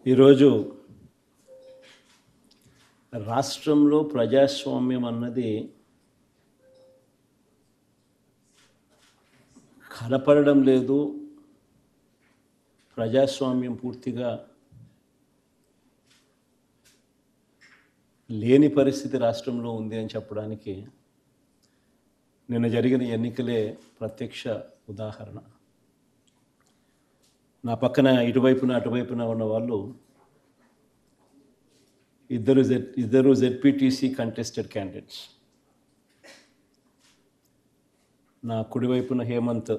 ఈరోజు రాష్ట్రంలో ప్రజాస్వామ్యం అన్నది కనపడడం లేదు. ప్రజాస్వామ్యం పూర్తిగా లేని పరిస్థితి రాష్ట్రంలో ఉంది అని చెప్పడానికి నిన్న జరిగిన ఎన్నికలే ప్రత్యక్ష ఉదాహరణ. నా పక్కన ఇటువైపున అటువైపున ఉన్న వాళ్ళు ఇద్దరు జెడ్పీటీసీ కంటెస్టెడ్ క్యాండిడేట్స్. నా కుడివైపున హేమంత్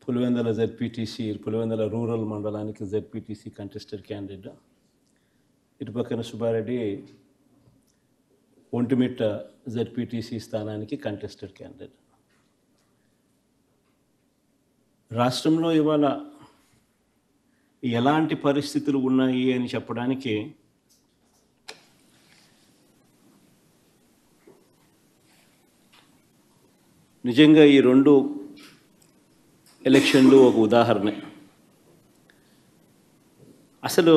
పులివెందుల రూరల్ మండలానికి జెడ్పీటీసీ కంటెస్టెడ్ క్యాండిడేట్. ఇటుపక్కన సుబ్బారెడ్డి ఒంటిమిట్ట జెడ్పీటీసీ స్థానానికి కంటెస్టెడ్ క్యాండిడేట్. రాష్ట్రంలో ఇవాళ ఎలాంటి పరిస్థితులు ఉన్నాయి అని చెప్పడానికి నిజంగా ఈ రెండు ఎలక్షన్లు ఒక ఉదాహరణ. అసలు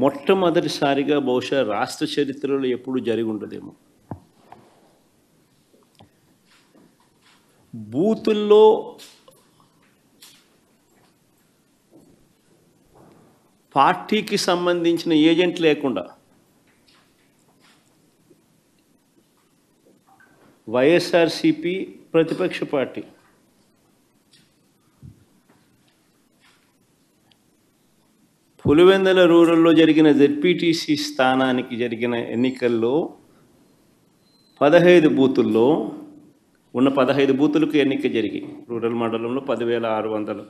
మొట్టమొదటిసారిగా బహుశా రాష్ట్ర చరిత్రలో ఎప్పుడు జరిగి ఉండదేమో బూతుల్లో పార్టీకి సంబంధించిన ఏజెంట్ లేకుండా వైఎస్ఆర్సీపీ ప్రతిపక్ష పార్టీ పులివెందుల రూరల్లో జరిగిన జెడ్పీటీసీ స్థానానికి జరిగిన ఎన్నికల్లో 15 బూతుల్లో ఉన్న 15 బూతులకు ఎన్నిక జరిగి రూరల్ మండలంలో 10,600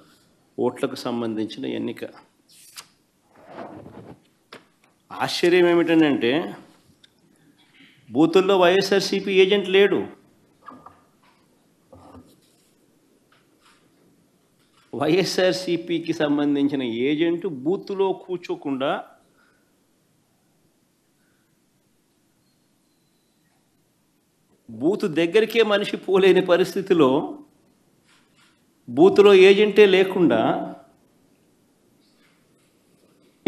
ఓట్లకు సంబంధించిన ఎన్నిక. ఆశ్చర్యం ఏమిటంటే బూతుల్లో వైఎస్ఆర్సీపీ ఏజెంట్ లేడు. వైఎస్ఆర్సీపీకి సంబంధించిన ఏజెంట్ బూత్లో కూర్చోకుండా బూత్ దగ్గరికే మనిషి పోలేని పరిస్థితిలో బూత్లో ఏజెంటే లేకుండా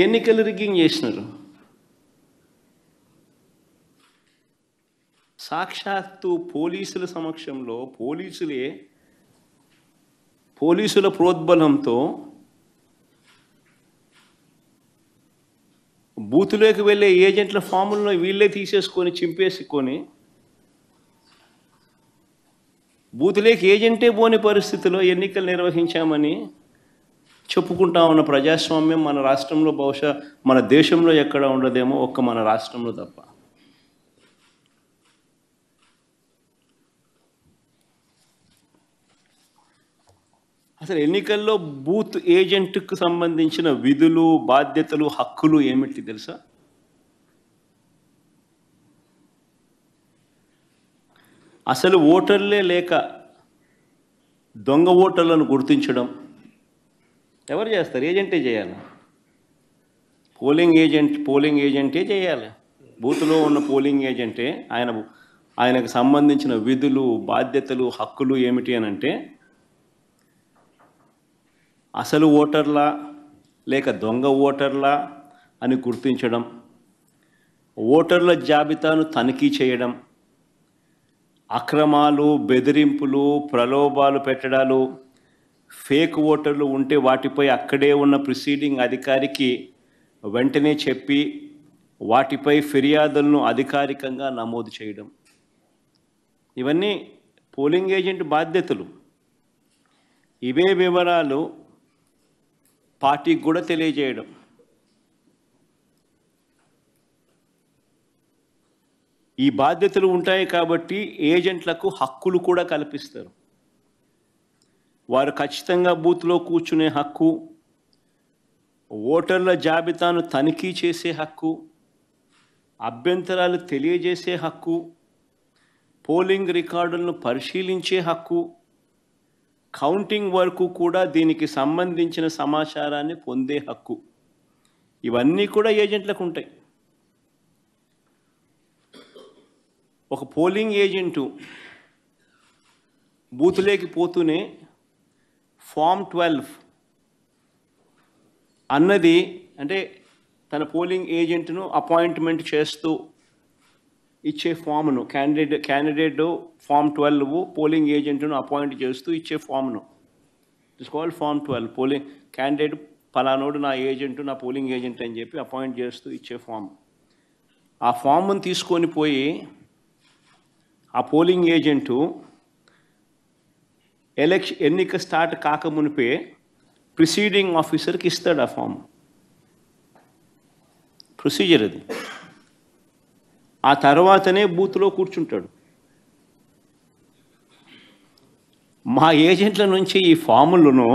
ఎన్నికలు రిగ్గింగ్ చేసినారు. సాక్షాత్తు పోలీసుల సమక్షంలో పోలీసుల ప్రోద్బలంతో బూతులోకి వెళ్ళే ఏజెంట్ల ఫాములను వీళ్ళే తీసేసుకొని చింపేసుకొని బూతులోకి ఏజెంటే పోని పరిస్థితిలో ఎన్నికలు నిర్వహించామని చెప్పుకుంటా ఉన్న ప్రజాస్వామ్యం మన రాష్ట్రంలో బహుశా మన దేశంలో ఎక్కడ ఉండదేమో, ఒక్క మన రాష్ట్రంలో తప్ప. అసలు ఎన్నికల్లో బూత్ ఏజెంట్కు సంబంధించిన విధులు, బాధ్యతలు, హక్కులు ఏమిటి తెలుసా? అసలు ఓటర్లే లేక దొంగ ఓటర్లను గుర్తించడం ఎవరు చేస్తారు? ఏజెంటే చేయాలి. పోలింగ్ ఏజెంటే చేయాలి. బూత్లో ఉన్న పోలింగ్ ఏజెంటే ఆయనకు సంబంధించిన విధులు, బాధ్యతలు, హక్కులు ఏమిటి అని అంటే అసలు ఓటర్లా లేక దొంగ ఓటర్లా అని గుర్తించడం, ఓటర్ల జాబితాను తనిఖీ చేయడం, అక్రమాలు, బెదిరింపులు, ప్రలోభాలు పెట్టడాలు, ఫేక్ ఓటర్లు ఉంటే వాటిపై అక్కడే ఉన్న ప్రిసీడింగ్ అధికారికి వెంటనే చెప్పి వాటిపై ఫిర్యాదులను అధికారికంగా నమోదు చేయడం, ఇవన్నీ పోలింగ్ ఏజెంట్ బాధ్యతలు. ఇవే వివరాలు పార్టీకి కూడా తెలియజేయడం. ఈ బాధ్యతలు ఉంటాయి కాబట్టి ఏజెంట్లకు హక్కులు కూడా కల్పిస్తారు. వారు ఖచ్చితంగా బూత్లో కూర్చునే హక్కు, ఓటర్ల జాబితాను తనిఖీ చేసే హక్కు, అభ్యంతరాలు తెలియజేసే హక్కు, పోలింగ్ రికార్డులను పరిశీలించే హక్కు, కౌంటింగ్ వరకు కూడా దీనికి సంబంధించిన సమాచారాన్ని పొందే హక్కు, ఇవన్నీ కూడా ఏజెంట్లకు ఉంటాయి. ఒక పోలింగ్ ఏజెంటు బూతులోకి పోతూనే ఫామ్ 12 అన్నది అంటే తన పోలింగ్ ఏజెంట్ను అపాయింట్మెంట్ చేస్తూ ఇచ్చే ఫామ్ను క్యాండిడేట్ ఫామ్ 12 పోలింగ్ ఏజెంట్ను అపాయింట్ చేస్తూ ఇచ్చే ఫామ్ను it's called form 12. Polling candidate పలానోడు నా ఏజెంట్, నా పోలింగ్ ఏజెంట్ అని చెప్పి అపాయింట్ చేస్తూ ఇచ్చే ఫామ్. ఆ ఫామ్ను తీసుకొని పోయి ఆ పోలింగ్ ఏజెంటు ఎన్నిక స్టార్ట్ కాకమునిపే ప్రిసీడింగ్ ఆఫీసర్కి ఇస్తాడు ఆ ఫామ్. ప్రొసీజర్ అది. ఆ తర్వాతనే బూత్లో కూర్చుంటాడు. మా ఏజెంట్ల నుంచి ఈ ఫాములను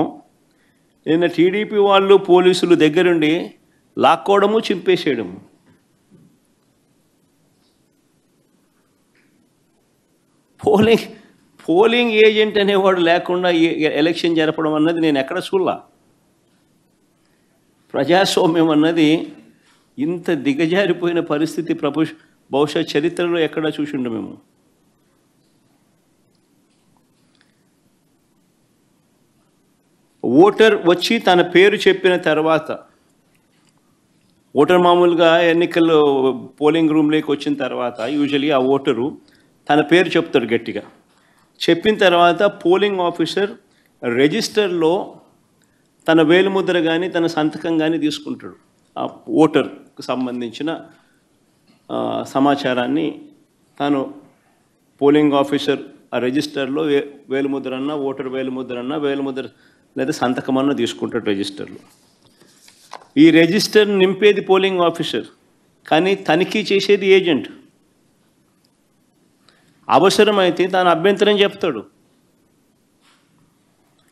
నిన్న టీడీపీ వాళ్ళు పోలీసులు దగ్గరుండి లాక్కోవడము, చింపేసేయడము. పోలింగ్ ఏజెంట్ అనేవాడు లేకుండా ఎలక్షన్ జరపడం అన్నది నేను ఎక్కడ చూడలా. ప్రజాస్వామ్యం అన్నది ఇంత దిగజారిపోయిన పరిస్థితి బహుశా చరిత్రలో ఎక్కడా చూసిండు మేము. ఓటర్ వచ్చి తన పేరు చెప్పిన తర్వాత, ఓటర్ మామూలుగా ఎన్నికల్లో పోలింగ్ రూమ్లోకి వచ్చిన తర్వాత యూజువల్లీ ఆ ఓటరు తన పేరు చెప్తాడు గట్టిగా. చెప్పిన తర్వాత పోలింగ్ ఆఫీసర్ రిజిస్టర్లో తన వేలిముద్ర కానీ తన సంతకం కానీ తీసుకుంటాడు. ఆ ఓటర్కు సంబంధించిన సమాచారాన్ని తాను పోలింగ్ ఆఫీసర్ ఆ రిజిస్టర్లో వేలిముద్ర అన్నా, ఓటర్ వేలిముద్ర అన్నా, వేలిముద్ర లేదా సంతకమన్నా తీసుకుంటాడు రిజిస్టర్లో. ఈ రిజిస్టర్ నింపేది పోలింగ్ ఆఫీసర్, కానీ తనిఖీ చేసేది ఏజెంట్. అవసరమైతే తాను అభ్యంతరం చెప్తాడు.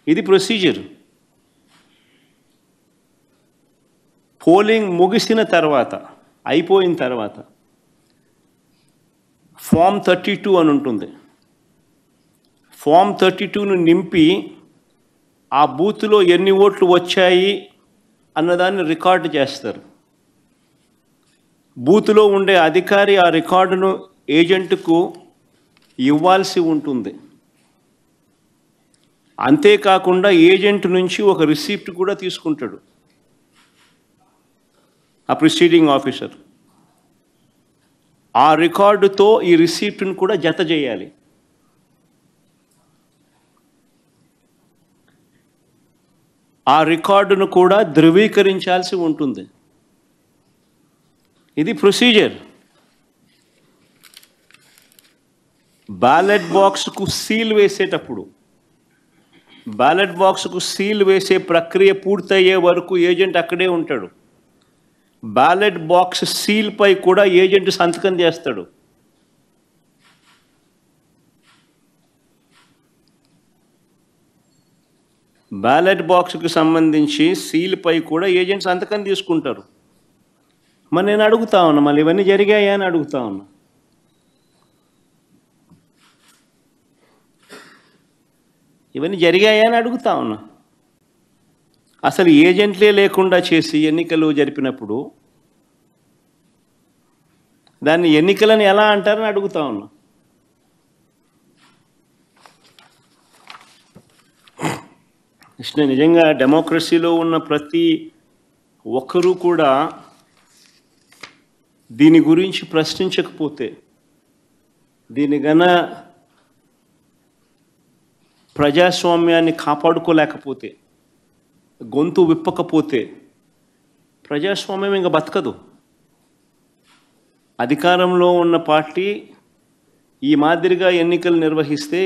ఇది ప్రొసీజర్. పోలింగ్ ముగిసిన తర్వాత, అయిపోయిన తర్వాత ఫామ్ 32 అని ఉంటుంది. ఫామ్ 32ను నింపి ఆ బూత్లో ఎన్ని ఓట్లు వచ్చాయి అన్నదాన్ని రికార్డు చేస్తారు. బూత్లో ఉండే అధికారి ఆ రికార్డును ఏజెంట్కు ఇవ్వాల్సి ఉంటుంది. అంతేకాకుండా ఏజెంట్ నుంచి ఒక రిసిప్ట్ కూడా తీసుకుంటాడు ఆ ప్రిసీడింగ్ ఆఫీసర్. ఆ రికార్డుతో ఈ రిసిప్ట్ను కూడా జత చేయాలి. ఆ రికార్డును కూడా ధృవీకరించాల్సి ఉంటుంది. ఇది ప్రొసీజర్. బ్యాలెట్ బాక్స్కు సీల్ వేసేటప్పుడు, బ్యాలెట్ బాక్స్కు సీల్ వేసే ప్రక్రియ పూర్తయ్యే వరకు ఏజెంట్ అక్కడే ఉంటాడు. బ్యాలెట్ బాక్స్ సీల్పై కూడా ఏజెంట్ సంతకం చేస్తాడు. బ్యాలెట్ బాక్స్కు సంబంధించి సీల్పై కూడా ఏజెంట్ సంతకం తీసుకుంటారు. మరి నేను అడుగుతా ఉన్నా, మళ్ళీ ఇవన్నీ జరిగాయా అని అడుగుతా ఉన్నా. ఇవన్నీ జరిగాయా అని అడుగుతా ఉన్నా. అసలు ఏజెంట్లే లేకుండా చేసి ఎన్నికలు జరిపినప్పుడు దాన్ని ఎన్నికలని ఎలా అంటారని అడుగుతా ఉన్నా. నిజంగా డెమోక్రసీలో ఉన్న ప్రతి ఒక్కరూ కూడా దీని గురించి ప్రశ్నించకపోతే, దీని గన ప్రజాస్వామ్యాన్ని కాపాడుకోలేకపోతే, గొంతు విప్పకపోతే ప్రజాస్వామ్యం ఇంకా బతకదు. అధికారంలో ఉన్న పార్టీ ఈ మాదిరిగా ఎన్నికలు నిర్వహిస్తే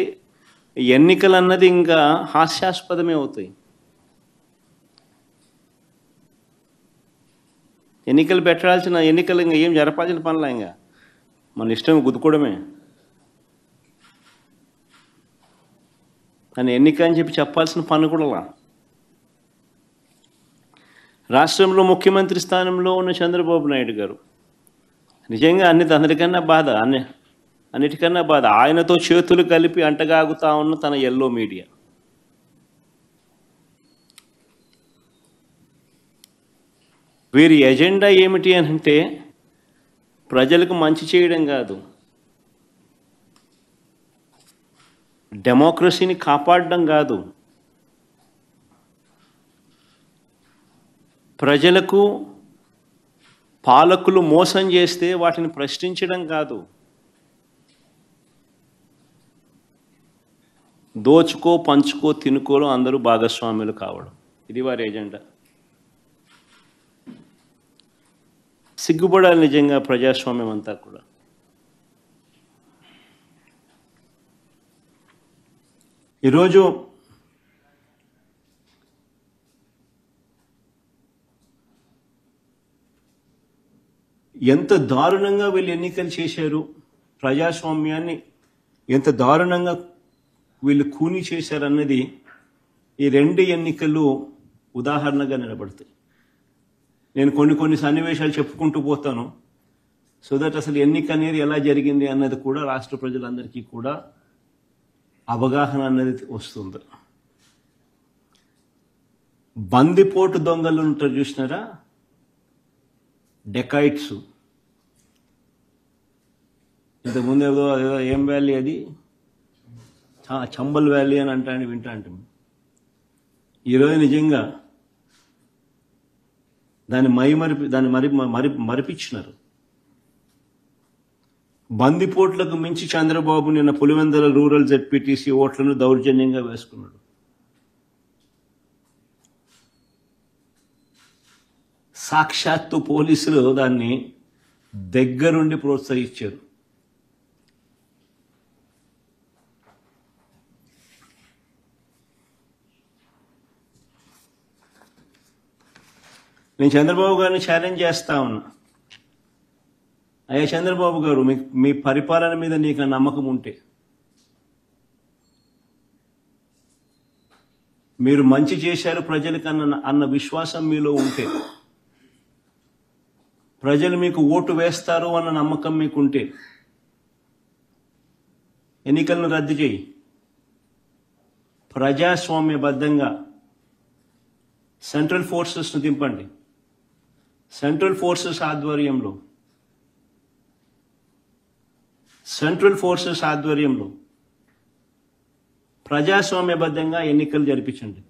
ఎన్నికలు అన్నది ఇంకా హాస్యాస్పదమే అవుతాయి. ఎన్నికలు పెట్టాల్సిన ఎన్నికలు ఇంకా ఏం జరపాల్సిన పనులా, ఇంకా మన ఇష్టం గుద్దుకోవడమే. అని ఎన్నిక అని చెప్పి చెప్పాల్సిన పని కూడా. రాష్ట్రంలో ముఖ్యమంత్రి స్థానంలో ఉన్న చంద్రబాబు నాయుడు గారు నిజంగా అన్నిటికన్నా బాధ ఆయనతో చేతులు కలిపి అంటగాగుతా ఉన్న తన ఎల్లో మీడియా. వీరి ఎజెండా ఏమిటి అని అంటే ప్రజలకు మంచి చేయడం కాదు, డెమోక్రసీని కాపాడడం కాదు, ప్రజలకు పాలకులు మోసం చేస్తే వాటిని ప్రశ్నించడం కాదు, దోచుకో పంచుకో తినుకోలో అందరూ భాగస్వాములు కావడం, ఇది వారి ఎజెండా. సిగ్గుపడాలి నిజంగా ప్రజాస్వామ్యం అంతా కూడా. ఈరోజు ఎంత దారుణంగా వీళ్ళు ఎన్నికలు చేశారు, ప్రజాస్వామ్యాన్ని ఎంత దారుణంగా వీళ్ళు కూని చేశారన్నది ఈ రెండు ఎన్నికలు ఉదాహరణగా నిలబడతాయి. నేను కొన్ని సన్నివేశాలు చెప్పుకుంటూ పోతాను, సో దట్ అసలు ఎన్నిక అనేది ఎలా జరిగింది అన్నది కూడా రాష్ట్ర ప్రజలందరికీ కూడా అవగాహన అన్నది వస్తుంది. బందిపోటు దొంగలు ఉంటారు చూసినారా, డెకాయిట్స్. ఇంతకుముందు ఏదో ఏం వ్యాలీ అది, చంబల్ వ్యాలీ అని వింటా అంటాం. ఈరోజు నిజంగా దాన్ని మరిపించినారు. బందిపోట్లకు మించి చంద్రబాబు నిన్న పులివెందుల రూరల్ జెడ్పీటీసీ ఓట్లను దౌర్జన్యంగా వేసుకున్నాడు. సాక్షాత్తు పోలీసులు దాన్ని దగ్గరుండి ప్రోత్సహించారు. నేను చంద్రబాబు గారిని ఛాలెంజ్ చేస్తా ఉన్నా, అయ్యా చంద్రబాబు గారు, మీ పరిపాలన మీద నీకు నమ్మకం ఉంటే, మీరు మంచి చేశారు ప్రజలకు అన్న విశ్వాసం మీలో ఉంటే, ప్రజలు మీకు ఓటు వేస్తారు అన్న నమ్మకం మీకుంటే ఎన్నికలను రద్దు చేయి. ప్రజాస్వామ్యబద్ధంగా సెంట్రల్ ఫోర్సెస్ను దింపండి. సెంట్రల్ ఫోర్సెస్ ఆధ్వర్యంలో ప్రజాస్వామ్యబద్ధంగా ఎన్నికలు జరిపించండి.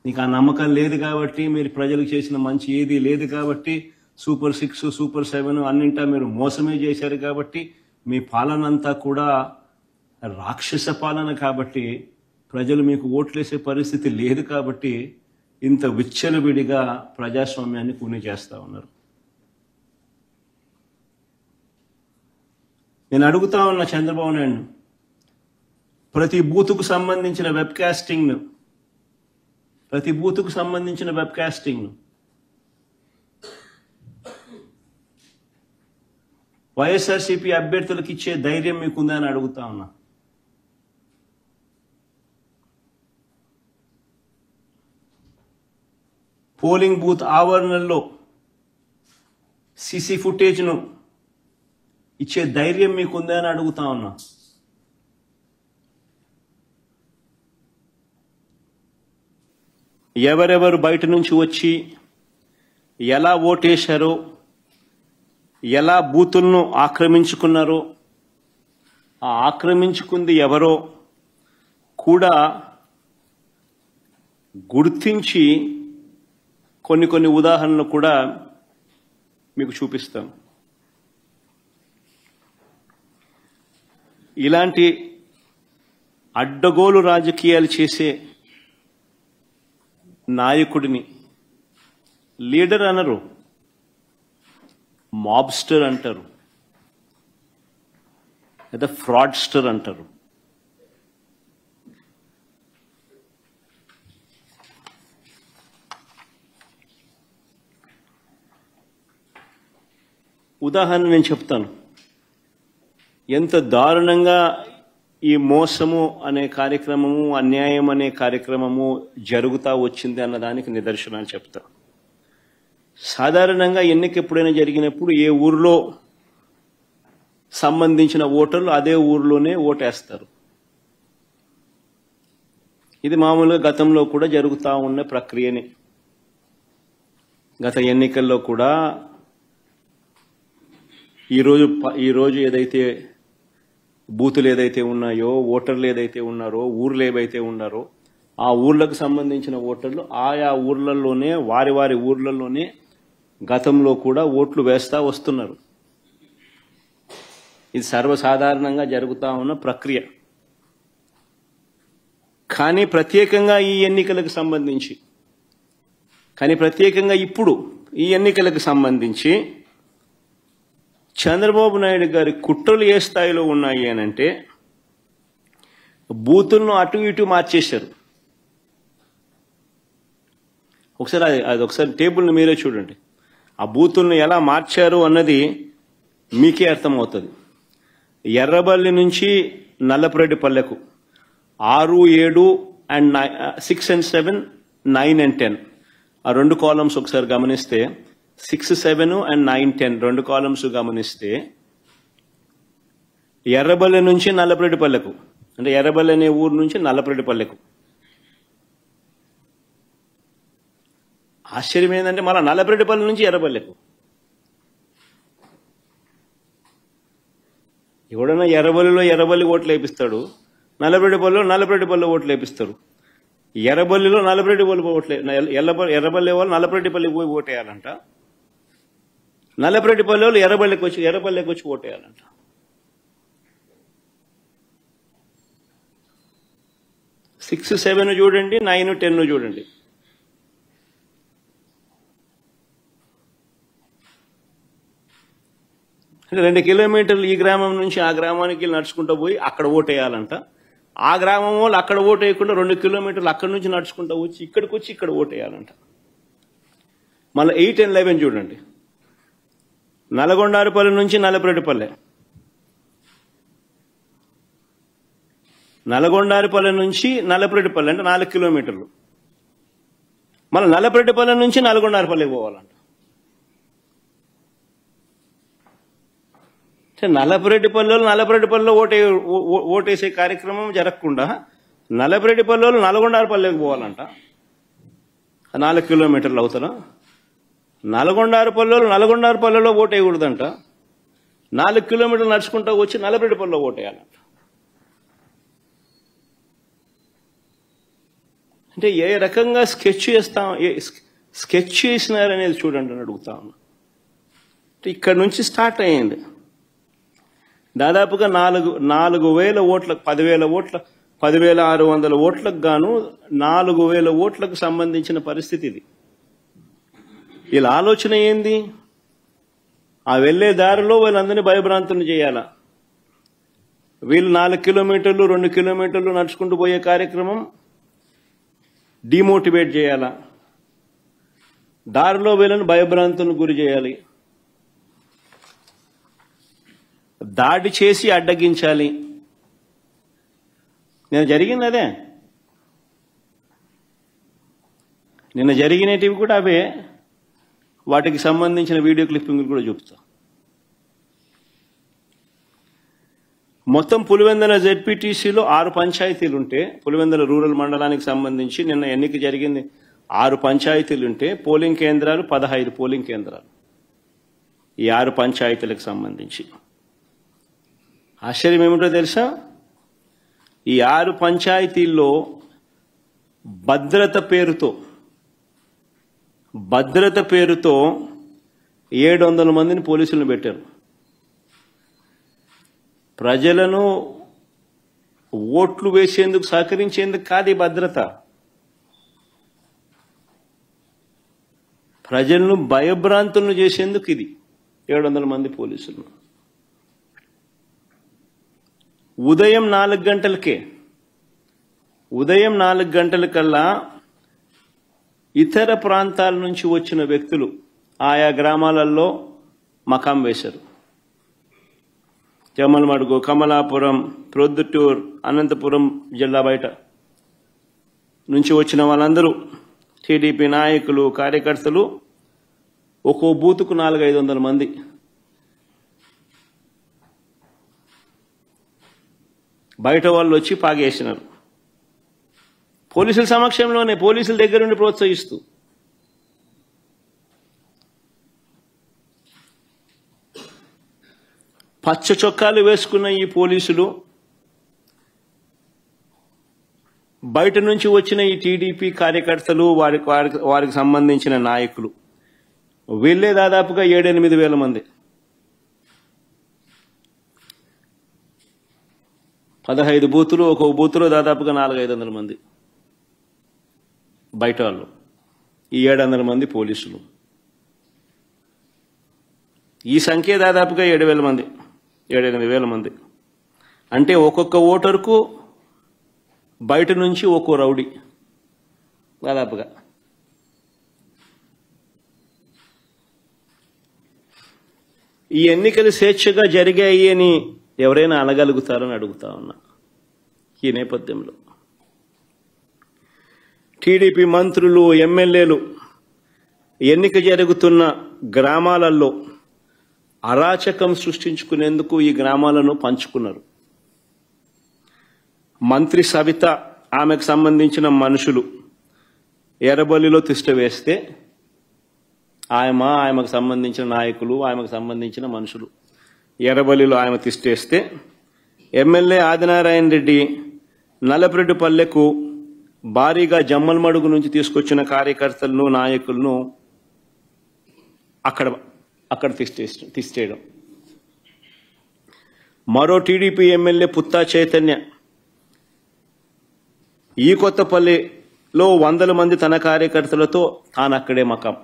నీకు ఆ నమ్మకం లేదు కాబట్టి, మీరు ప్రజలకు చేసిన మంచి ఏది లేదు కాబట్టి, సూపర్ 6 సూపర్ 7 అన్నింటా మీరు మోసమే చేశారు కాబట్టి, మీ పాలన అంతా కూడా రాక్షస పాలన కాబట్టి, ప్రజలు మీకు ఓట్లేసే పరిస్థితి లేదు కాబట్టి ఇంత విచ్చలవిడిగా ప్రజాస్వామ్యాన్ని కూని చేస్తూ ఉన్నారు. నేను అడుగుతా ఉన్న చంద్రబాబు నాయుడు, ప్రతి బూతుకు సంబంధించిన వెబ్ కాస్టింగ్ను వైఎస్ఆర్సీపీ అభ్యర్థులకు ఇచ్చే ధైర్యం మీకుందా అని అడుగుతా ఉన్నా. పోలింగ్ బూత్ ఆవరణల్లో సీసీ ఫుటేజ్ను ఇచ్చే ధైర్యం మీకుందా అని అడుగుతా ఉన్నా. ఎవరెవరు బయట నుంచి వచ్చి ఎలా ఓటేశారో, ఎలా బూతులను ఆక్రమించుకున్నారో, ఆ ఆక్రమించుకుంది ఎవరో కూడా గుర్తించి కొన్ని ఉదాహరణలు కూడా మీకు చూపిస్తాం. ఇలాంటి అడ్డగోలు రాజకీయాలు చేసే నాయకుడిని లీడర్ అనరు, మాబ్స్టర్ అంటారు, లేదా ఫ్రాడ్స్టర్ అంటారు. ఉదాహరణ నేను చెప్తాను, ఎంత దారుణంగా ఈ మోసము అనే కార్యక్రమము, అన్యాయం అనే కార్యక్రమము జరుగుతూ వచ్చింది అన్నదానికి నిదర్శనాలు చెప్తా. సాధారణంగా ఎన్నిక ఎప్పుడైనా జరిగినప్పుడు ఏ ఊరిలో సంబంధించిన ఓటర్లు అదే ఊరిలోనే ఓటేస్తారు. ఇది మామూలుగా గతంలో కూడా జరుగుతూ ఉన్న ప్రక్రియనే. గత ఎన్నికల్లో కూడా ఈరోజు ఏదైతే బూతులు ఏదైతే ఉన్నాయో, ఓటర్లు ఏదైతే ఉన్నారో, ఊర్లు ఏవైతే ఉన్నారో, ఆ ఊర్లకు సంబంధించిన ఓటర్లు ఆయా ఊర్లలోనే వారి వారి ఊర్లలోనే గతంలో కూడా ఓట్లు వేస్తా వస్తున్నారు. ఇది సర్వసాధారణంగా జరుగుతూ ఉన్న ప్రక్రియ. కానీ ప్రత్యేకంగా ఈ ఎన్నికలకు సంబంధించి ఇప్పుడు ఈ ఎన్నికలకు సంబంధించి చంద్రబాబు నాయుడు గారి కుట్రలు ఏ స్థాయిలో ఉన్నాయి అనంటే బూతులను అటు ఇటు మార్చేశారు. ఒకసారి టేబుల్ని మీరే చూడండి. ఆ బూతులను ఎలా మార్చారు అన్నది మీకే అర్థమవుతుంది. ఎర్రబల్లి నుంచి నల్లపురెడ్డిపల్లెకు 6, 7 and 6 and 7, 9 and 10 ఆ రెండు కాలమ్స్ ఒకసారి గమనిస్తే 6, 7 and 9, 10 రెండు కాలమ్స్ గమనిస్తే ఎర్రబల్లి నుంచి నల్లపురెడ్డిపల్లెకు అంటే ఎర్రబల్లి అనే ఊరు నుంచి నల్లపురెడ్డిపల్లెకు. ఆశ్చర్యం ఏంటంటే మళ్ళీ నల్లపురెడ్డిపల్లి నుంచి ఎర్రబల్లెకు. ఎవడన్నా ఎర్రబల్లి ఓట్లు వేపిస్తాడు, నల్లపురెడ్డిపల్లిలో ఓట్లు వేపిస్తారు. ఎర్రబల్లిలో నల్లపురెడ్డిపల్లి ఓట్లు ఎర్రబల్లి వాళ్ళు నల్లపురెడ్డిపల్లికి పోయి ఓటేయాలంట, నల్లపురెడ్డిపల్లి వాళ్ళు ఎర్రబల్లికి వచ్చి ఓటేయాలంట. సిక్స్ 7 చూడండి, 9, 10 చూడండి. అంటే 2 కిలోమీటర్లు ఈ గ్రామం నుంచి ఆ గ్రామానికి నడుచుకుంటూ పోయి అక్కడ ఓటేయాలంట. ఆ గ్రామం వాళ్ళు అక్కడ ఓటేయకుండా 2 కిలోమీటర్లు అక్కడి నుంచి నడుచుకుంటూ వచ్చి ఇక్కడికి వచ్చి ఇక్కడ ఓటేయాలంట. మళ్ళీ 8 and 11 చూడండి. నల్గొండారుపల్లి నుంచి నల్లపురెడ్డిపల్లె, నల్గొండారుపల్లి నుంచి నల్లపురెడ్డిపల్లె అంటే 4 కిలోమీటర్లు. మళ్ళీ నల్లపురెడ్డిపల్లె నుంచి నల్గొండారుపల్లికి పోవాలంట. నల్లపురెడ్డిపల్లిలో ఓటేసే కార్యక్రమం జరగకుండా నల్లపురెడ్డిపల్లిలో నల్గొండారుపల్లికి పోవాలంట. 4 కిలోమీటర్లు అవుతారా? నల్గొండారుపల్లిలో ఓటేయకూడదంట. 4 కిలోమీటర్లు నడుచుకుంటూ వచ్చి నల్లపురెడ్డిపల్లిలో ఓటేయాలంట. అంటే ఏ రకంగా స్కెచ్ చేసినారనేది చూడండి అని అడుగుతా ఉన్నా. ఇక్కడ నుంచి స్టార్ట్ అయ్యింది. దాదాపుగా 4,000 ఓట్లకు 10,600 ఓట్లకు గాను 4,000 ఓట్లకు సంబంధించిన పరిస్థితి ఇది. వీళ్ళ ఆలోచన ఏంది? ఆ వెళ్లే దారిలో వీళ్ళందరినీ భయభ్రాంతులు చేయాలా? వీళ్ళు 4 కిలోమీటర్లు 2 కిలోమీటర్లు నడుచుకుంటూ పోయే కార్యక్రమం డిమోటివేట్ చేయాలా? దారిలో వీళ్ళని భయభ్రాంతులను గురి చేయాలి, దాడి చేసి అడ్డగించాలి. నిన్న జరిగింది అదే. నిన్న జరిగినటివి కూడా అవే. వాటికి సంబంధించిన వీడియో క్లిప్పింగ్లు కూడా చూపుతా. మొత్తం పులివెందుల జెడ్పీటీసీలో 6 పంచాయతీలుంటే, పులివెందుల రూరల్ మండలానికి సంబంధించి నిన్న ఎన్నిక జరిగింది. 6 పంచాయతీలుంటే పోలింగ్ కేంద్రాలు 15 పోలింగ్ కేంద్రాలు. ఈ 6 పంచాయతీలకు సంబంధించి ఆశ్చర్యం ఏమిటో తెలుసా? ఈ 6 పంచాయతీల్లో భద్రత పేరుతో 700 మందిని పోలీసులను పెట్టారు. ప్రజలను ఓట్లు వేసేందుకు సహకరించేందుకు కాదు ఈ భద్రత. ప్రజలను భయభ్రాంతులను చేసేందుకు ఇది 700 మంది పోలీసులు. ఉదయం 4 గంటలకల్లా ఇతర ప్రాంతాల నుంచి వచ్చిన వ్యక్తులు ఆయా గ్రామాలలో మకాం వేశారు. జమ్మలమడుగు, కమలాపురం, ప్రొద్దుటూరు, అనంతపురం జిల్లా బయట నుంచి వచ్చిన వాళ్ళందరూ టీడీపీ నాయకులు, కార్యకర్తలు ఒక్కో బూతుకు 400-500 మంది. బయట వాళ్ళు వచ్చి పాగేసినారు. పోలీసుల సమక్షంలోనే, పోలీసుల దగ్గర నుండి ప్రోత్సహిస్తూ. పచ్చ చొక్కాలు వేసుకున్న ఈ పోలీసులు బయట నుంచి వచ్చిన ఈ టీడీపీ కార్యకర్తలు వారికి సంబంధించిన నాయకులు వీళ్ళే దాదాపుగా 7-8 వేల మంది, 15 బూతులు, ఒక్కొక్క బూతులో దాదాపుగా 400-500 మంది బయట వాళ్ళు, ఈ 700 మంది పోలీసులు. ఈ సంఖ్య దాదాపుగా 7,000 మంది, 7-8 వేల మంది. అంటే ఒక్కొక్క ఓటరుకు బయట నుంచి ఒక్కో రౌడీ దాదాపుగా. ఈ ఎన్నికలు స్వేచ్ఛగా జరిగాయి అని ఎవరైనా అనగలుగుతారని అడుగుతా ఉన్నా. ఈ నేపథ్యంలో టీడీపీ మంత్రులు, ఎమ్మెల్యేలు ఎన్నిక జరుగుతున్న గ్రామాలలో అరాచకం సృష్టించుకునేందుకు ఈ గ్రామాలను పంచుకున్నారు. మంత్రి సవిత, ఆమెకు సంబంధించిన మనుషులు ఎర్రబల్లిలో తిష్ట వేస్తే ఆమెకు సంబంధించిన నాయకులు, ఆమెకు సంబంధించిన మనుషులు ఎర్రబల్లిలో ఆమె తిష్టేస్తే, ఎమ్మెల్యే ఆదినారాయణ రెడ్డి నల్లపురెడ్డిపల్లెకు భారీగా జమ్మలమడుగు నుంచి తీసుకొచ్చిన కార్యకర్తలను, నాయకులను అక్కడ తిష్టేయడం. మరో టీడీపీ ఎమ్మెల్యే పుత్తా చైతన్య ఈ కొత్తపల్లిలో 100 మంది తన కార్యకర్తలతో తాను అక్కడే మకాం.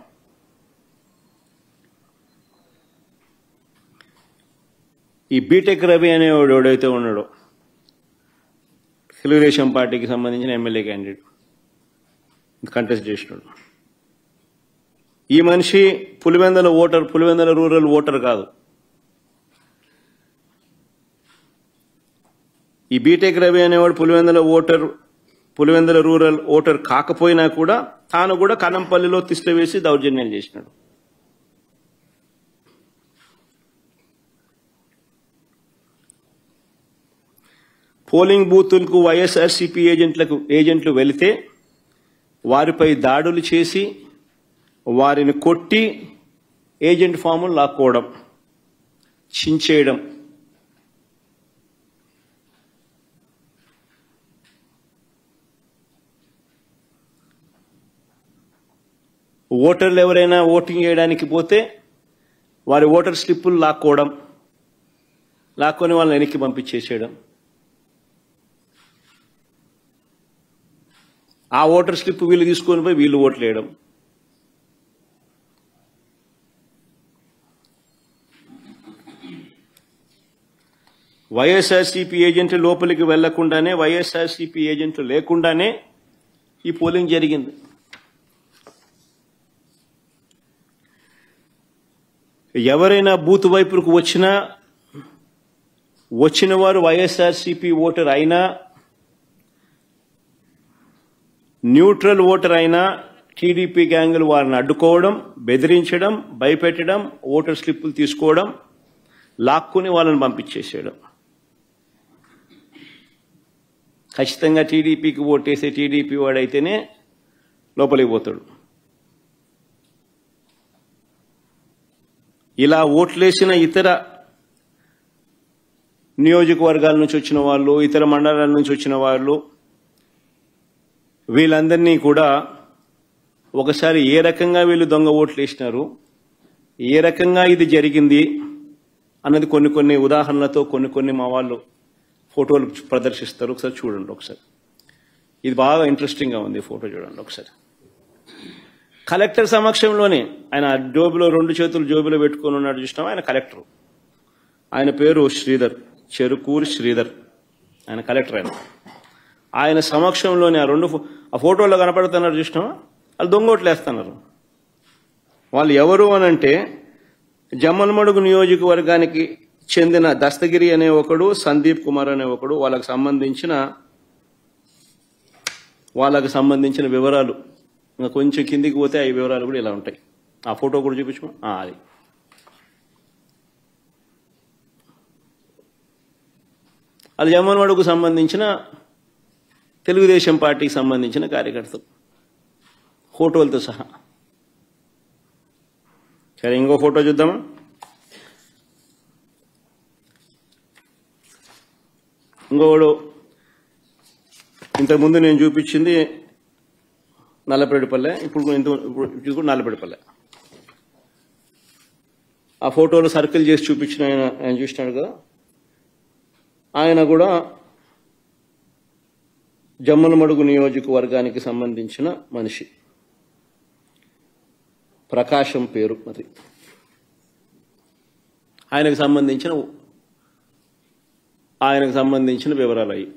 ఈ బీటెక్ రవి అనేవాడు ఎవడైతే ఉన్నాడో, తెలుగుదేశం పార్టీకి సంబంధించిన ఎమ్మెల్యే క్యాండిడేట్ కంటెస్ట్ చేసినాడు. ఈ మనిషి పులివెందుల రూరల్ ఓటర్ కాదు. ఈ బీటెక్ రవి అనేవాడు పులివెందుల రూరల్ ఓటర్ కాకపోయినా కూడా తాను కూడా కనంపల్లిలో తిష్ట వేసి దౌర్జన్యాలు చేసినాడు. పోలింగ్ బూతులకు వైఎస్ఆర్సీపీ ఏజెంట్లు వెళితే వారిపై దాడులు చేసి వారిని కొట్టి ఏజెంట్ ఫాములు లాక్కోవడం, చించేయడం. ఓటర్లు ఎవరైనా ఓటింగ్ చేయడానికి పోతే వారి ఓటర్ స్లిప్పులు లాక్కొని వాళ్ళని వెనక్కి పంపించేసేయడం. ఆ ఓటర్ స్లిప్ వీళ్ళు తీసుకొని పోయి వీళ్ళు ఓట్లు వేయడం. వైఎస్ఆర్సీపీ ఏజెంట్లు లోపలికి వెళ్లకుండానే, వైఎస్ఆర్సీపీ ఏజెంట్లు లేకుండానే ఈ పోలింగ్ జరిగింది. ఎవరైనా బూత్ వైపుకు వచ్చిన వారు వైఎస్ఆర్సీపీ ఓటర్ అయినా, న్యూట్రల్ ఓటర్ అయినా టీడీపీ గ్యాంగులు వారిని అడ్డుకోవడం, బెదిరించడం, భయపెట్టడం, ఓటర్ స్లిప్పులు తీసుకోవడం, లాక్కుని వాళ్ళని పంపించేసేయడం. ఖచ్చితంగా టీడీపీకి ఓటేసే టీడీపీ వాడైతేనే లోపలికి పోతాడు. ఇలా ఓట్లేసిన ఇతర నియోజకవర్గాల నుంచి వచ్చిన వాళ్ళు, ఇతర మండలాల నుంచి వచ్చిన వాళ్ళు, వీళ్ళందరినీ కూడా ఒకసారి ఏ రకంగా వీళ్ళు దొంగ ఓట్లు వేసినారు, ఏ రకంగా ఇది జరిగింది అన్నది కొన్ని ఉదాహరణలతో కొన్ని మా వాళ్ళు ఫోటోలు ప్రదర్శిస్తారు. ఒకసారి చూడండి. ఒకసారి ఇది బాగా ఇంట్రెస్టింగ్గా ఉంది. ఫోటో చూడండి ఒకసారి. కలెక్టర్ సమక్షంలోనే ఆయన జోబులో 2 చేతులు జోబులో పెట్టుకొని ఉన్నాడు చూసినాం. ఆయన కలెక్టర్. ఆయన పేరు శ్రీధర్, చెరుకూరి శ్రీధర్. ఆయన కలెక్టర్. ఆయన సమక్షంలోనే ఆ ఫోటోలో కనపడుతున్నారు చూసినామా, వాళ్ళు దొంగోట్లు వేస్తున్నారు. వాళ్ళు ఎవరు అనంటే జమ్మలమడుగు నియోజకవర్గానికి చెందిన దస్తగిరి అనే ఒకడు, సందీప్ కుమార్ అనే ఒకడు. వాళ్ళకు సంబంధించిన వివరాలు ఇంకా కొంచెం కిందికి పోతే ఆ వివరాలు కూడా ఇలా ఉంటాయి. ఆ ఫోటో కూడా చూపించు. అది అది జమ్మలమడుగుకు సంబంధించిన తెలుగుదేశం పార్టీకి సంబంధించిన కార్యకర్తలు ఫోటోలతో సహా. సరే, ఇంకో ఫోటో చూద్దామా. ఇంకొకడు ఇంతకుముందు నేను చూపించింది నల్లపరెడ్డిపల్లె, ఇప్పుడు నల్లపరెడ్డిపల్లె. ఆ ఫోటోలు సర్కిల్ చేసి చూపించిన ఆయన చూసినాడు కదా, ఆయన కూడా జమ్మలమడుగు నియోజకవర్గానికి సంబంధించిన మనిషి. ప్రకాశం పేరు. మరి ఆయనకు సంబంధించిన వివరాలు అయ్యి.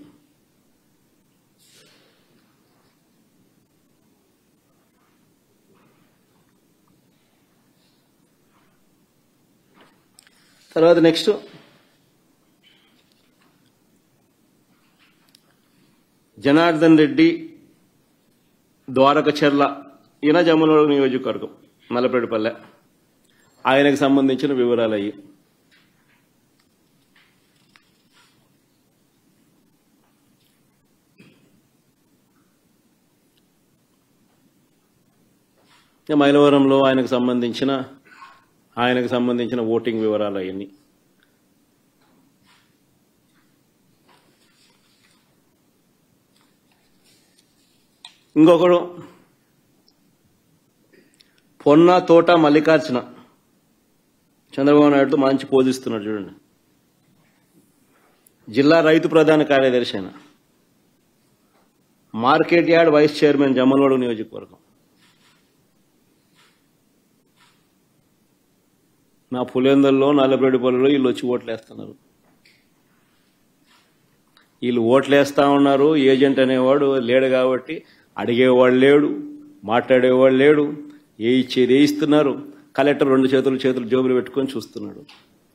తర్వాత నెక్స్ట్ జనార్దన్ రెడ్డి ద్వారకచెర్ల, ఈయన జమ్మలమడుగు నియోజకవర్గం, నల్లపరెడ్డిపల్లె. ఆయనకు సంబంధించిన వివరాలు అయ్యి. మైలవరంలో ఆయనకు సంబంధించిన ఓటింగ్ వివరాలు అవన్నీ. ఇంకొకడు పొన్న తోట మల్లికార్జున, చంద్రబాబు నాయుడుతో మంచి పోజిస్తున్నాడు చూడండి. జిల్లా రైతు ప్రధాన కార్యదర్శి అయిన, market yard vice chairman, Jammalamadugu నియోజకవర్గం. నా పులేందల్లో నల్లపరెడ్డిపల్లిలో వీళ్ళు వచ్చి ఓట్లేస్తున్నారు. వీళ్ళు ఓట్లేస్తా ఉన్నారు. ఏజెంట్ అనేవాడు లేడు కాబట్టి అడిగేవాడు లేడు, మాట్లాడేవాడు లేడు. ఏ ఇచ్చేది వేయిస్తున్నారు. కలెక్టర్ 2 చేతులు జోబులు పెట్టుకొని చూస్తున్నాడు,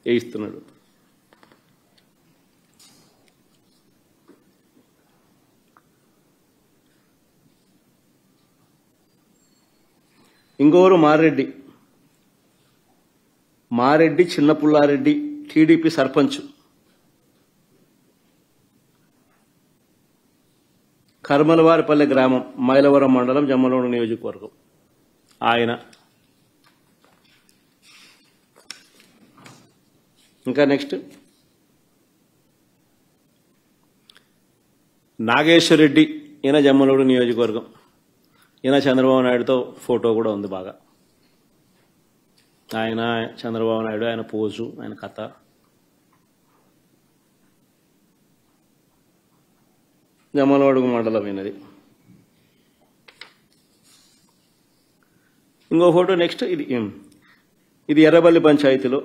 వేయిస్తున్నాడు. ఇంకోరు మారెడ్డి చిన్నపుల్లారెడ్డి, టీడీపీ సర్పంచ్, కర్మలవారిపల్లె గ్రామం, మైలవరం మండలం, జమ్మలమడుగు నియోజకవర్గం. ఆయన ఇంకా నెక్స్ట్ నాగేశ్వరరెడ్డి, ఈయన జమ్మలమడుగు నియోజకవర్గం. ఈయన చంద్రబాబు నాయుడుతో ఫోటో కూడా ఉంది బాగా. ఆయన చంద్రబాబు నాయుడు, ఆయన పోజు, ఆయన కథ. జమ్మలమడుగు మండలం అయినది. ఇంకో ఫోటో నెక్స్ట్. ఇది ఎర్రబల్లి పంచాయతీలో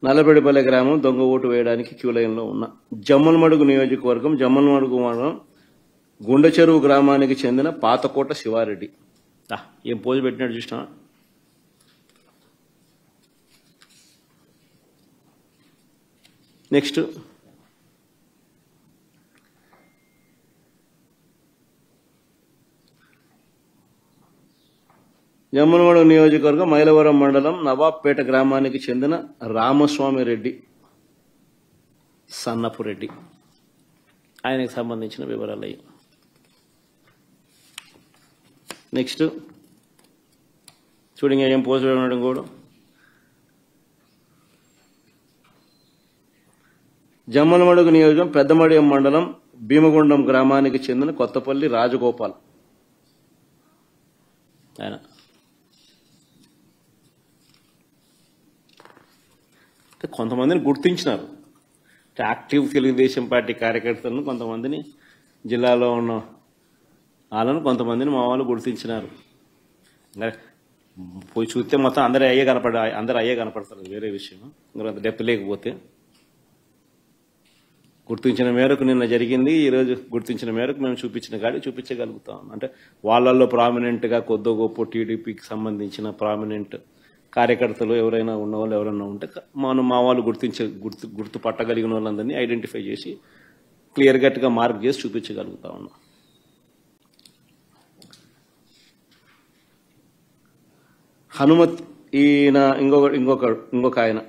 నల్లపరెడ్డిపల్లె గ్రామం, దొంగ ఓటు వేయడానికి క్యూ లైన్లో ఉన్న జమ్మలమడుగు నియోజకవర్గం, జమ్మలమడుగు మండలం, గుండెచెరువు గ్రామానికి చెందిన పాతకోట శివారెడ్డి. ఏం పోజు పెట్టినట్టు చూసినా. నెక్స్ట్ జమ్మలమడుగు నియోజకవర్గం, మైలవరం మండలం, నవాబ్పేట గ్రామానికి చెందిన రామస్వామి రెడ్డి, సన్నపు రెడ్డి. ఆయనకు సంబంధించిన వివరాలు అయ్యి. నెక్స్ట్ చూడండి, ఏం పోస్ట్ పెట్టడం కూడా. జమ్మలమడుగు నియోజకం, పెద్దమడియం మండలం, భీమగుండం గ్రామానికి చెందిన కొత్తపల్లి రాజగోపాల్. ఆయన కొంతమందిని గుర్తించినారు. యాక్టివ్ తెలుగుదేశం పార్టీ కార్యకర్తలను, కొంతమందిని జిల్లాలో ఉన్న వాళ్ళను కొంతమందిని మా వాళ్ళు గుర్తించినారు. పోయి చూస్తే మొత్తం అందరూ అయ్యే కనపడతారు, వేరే విషయం. అంత డెప్త్ లేకపోతే గుర్తించిన మేరకు నిన్న జరిగింది. ఈరోజు గుర్తించిన మేరకు మేము చూపించగలుగుతాం. అంటే వాళ్ళల్లో ప్రామినెంట్గా కొద్దో గొప్ప టీడీపీకి సంబంధించిన ప్రామినెంట్ కార్యకర్తలు ఎవరైనా ఉన్నవాళ్ళు ఎవరైనా ఉంటే మా వాళ్ళు గుర్తుపట్టగలిగిన వాళ్ళందరినీ ఐడెంటిఫై చేసి క్లియర్ కట్గా మార్క్ చేసి చూపించగలుగుతా ఉన్నాం. హనుమత్, ఈయన ఇంకొక ఆయన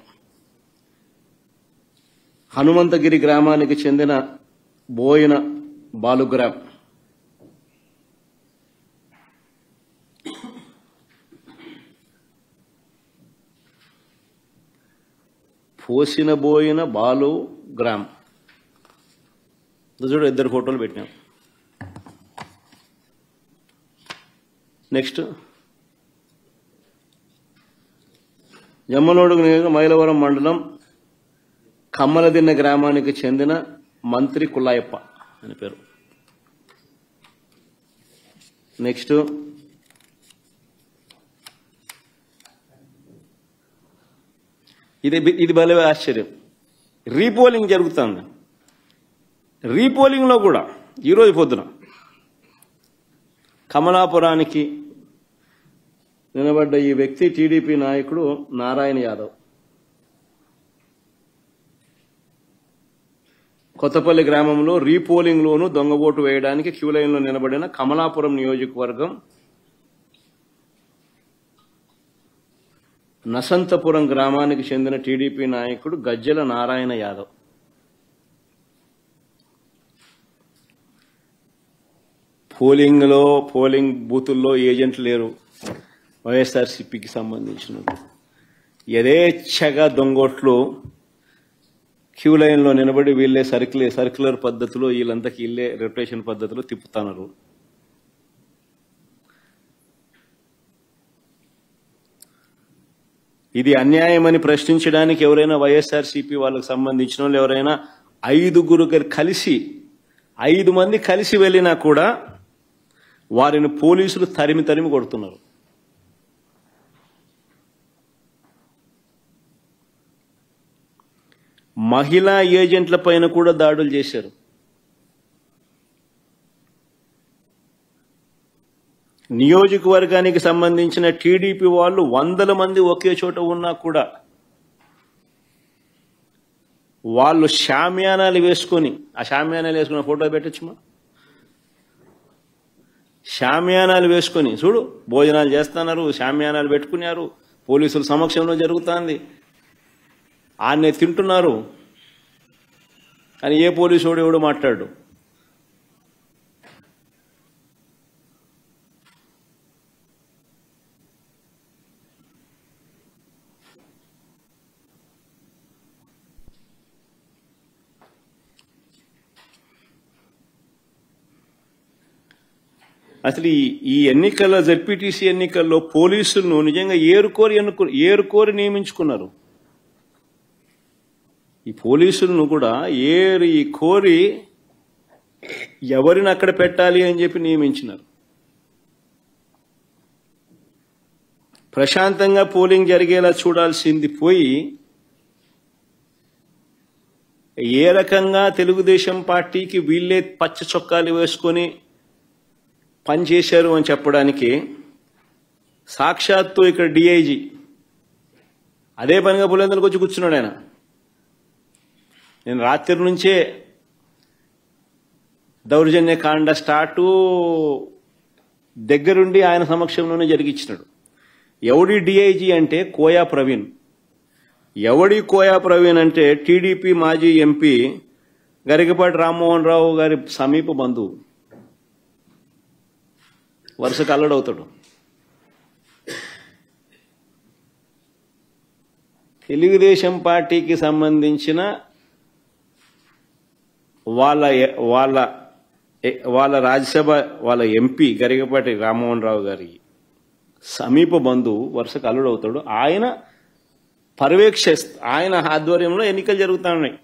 హనుమంతగిరి గ్రామానికి చెందిన బోయిన బాలుగ్రామ్. పోసినబోయిన బాలు గ్రామ్. చూడు, 2 ఫోటోలు పెట్టినాం. నెక్స్ట్ జమ్మలమడుగు నియోజకవర్గం మైలవరం మండలం కమ్మలదిన్న గ్రామానికి చెందిన మంత్రి కుల్లాయప్ప అని పేరు. నెక్స్ట్ ఇది భలే ఆశ్చర్యం. రీపోలింగ్ జరుగుతుంది. రీపోలింగ్లో కూడా ఈరోజు పొద్దున కమలాపురానికి నిలబడ్డ ఈ వ్యక్తి టీడీపీ నాయకుడు నారాయణ యాదవ్. కొత్తపల్లి గ్రామంలో రీపోలింగ్లోనూ దొంగ ఓటు వేయడానికి క్యూ లైన్లో నిలబడిన కమలాపురం నియోజకవర్గం నసంతపురం గ్రామానికి చెందిన టీడీపీ నాయకుడు గజ్జల నారాయణ యాదవ్. పోలింగ్ బూతుల్లో ఏజెంట్లు లేరు. వైఎస్ఆర్సీపీకి సంబంధించిన యథేచ్ఛగా దొంగోట్లు క్యూ లైన్లో నిలబడి వీళ్ళే సర్క్యులర్ పద్ధతిలో వీళ్ళంతకి వీళ్ళే రొటేషన్ పద్ధతిలో తిప్పుతున్నారు. ఇది అన్యాయమని ప్రశ్నించడానికి ఎవరైనా వైఎస్ఆర్సీపీ వాళ్ళకి సంబంధించిన వాళ్ళు ఎవరైనా 5 మంది కలిసి వెళ్ళినా కూడా వారిని పోలీసులు తరిమి కొడుతున్నారు. మహిళా ఏజెంట్ల పైన కూడా దాడులు చేశారు. నియోజకవర్గానికి సంబంధించిన టీడీపీ వాళ్ళు 100 మంది ఒకే చోట ఉన్నా కూడా వాళ్ళు షామియానాలు వేసుకొని, ఆ షామియానాలు వేసుకున్న ఫోటో పెట్టచ్చుమా, షామియానాలు వేసుకొని చూడు భోజనాలు చేస్తున్నారు, షామియానాలు పెట్టుకున్నారు, పోలీసుల సమక్షంలో జరుగుతుంది, ఆన్నే తింటున్నారు. కానీ ఏ పోలీసు ఎవడు మాట్లాడు. అసలు ఈ ఎన్నికల్లో జెడ్పీటీసీ ఎన్నికల్లో పోలీసులను నిజంగా ఏరుకోరి నియమించుకున్నారు. ఈ పోలీసులను కూడా కోరి ఎవరిని అక్కడ పెట్టాలి అని చెప్పి నియమించినారు. ప్రశాంతంగా పోలింగ్ జరిగేలా చూడాల్సింది పోయి ఏ రకంగా తెలుగుదేశం పార్టీకి వీళ్ళే పచ్చ చొక్కాలు వేసుకొని పనిచేశారు అని చెప్పడానికి సాక్షాత్తు ఇక్కడ డిఐజీ అదే పనిగా పులివెందులకు వచ్చి కూర్చున్నాడు. ఆయన నేను రాత్రి నుంచే దౌర్జన్యకాండ స్టార్టు దగ్గరుండి ఆయన సమక్షంలోనే జరిగించినాడు. ఎవడి డిఐజీ అంటే కోయా ప్రవీణ్. కోయా ప్రవీణ్ అంటే టీడీపీ మాజీ ఎంపీ గరికపాటి రామ్మోహన్ రావు గారి సమీప బంధువు. వరుసకు అల్లడవుతాడు. తెలుగుదేశం పార్టీకి సంబంధించిన వాళ్ళ రాజ్యసభ వాళ్ళ ఎంపీ గరికపాటి రామ్మోహన్ రావు గారి సమీప బంధువు వరుసకు అల్లుడవుతాడు. ఆయన ఆయన ఆధ్వర్యంలో ఎన్నికలు జరుగుతున్నాయి.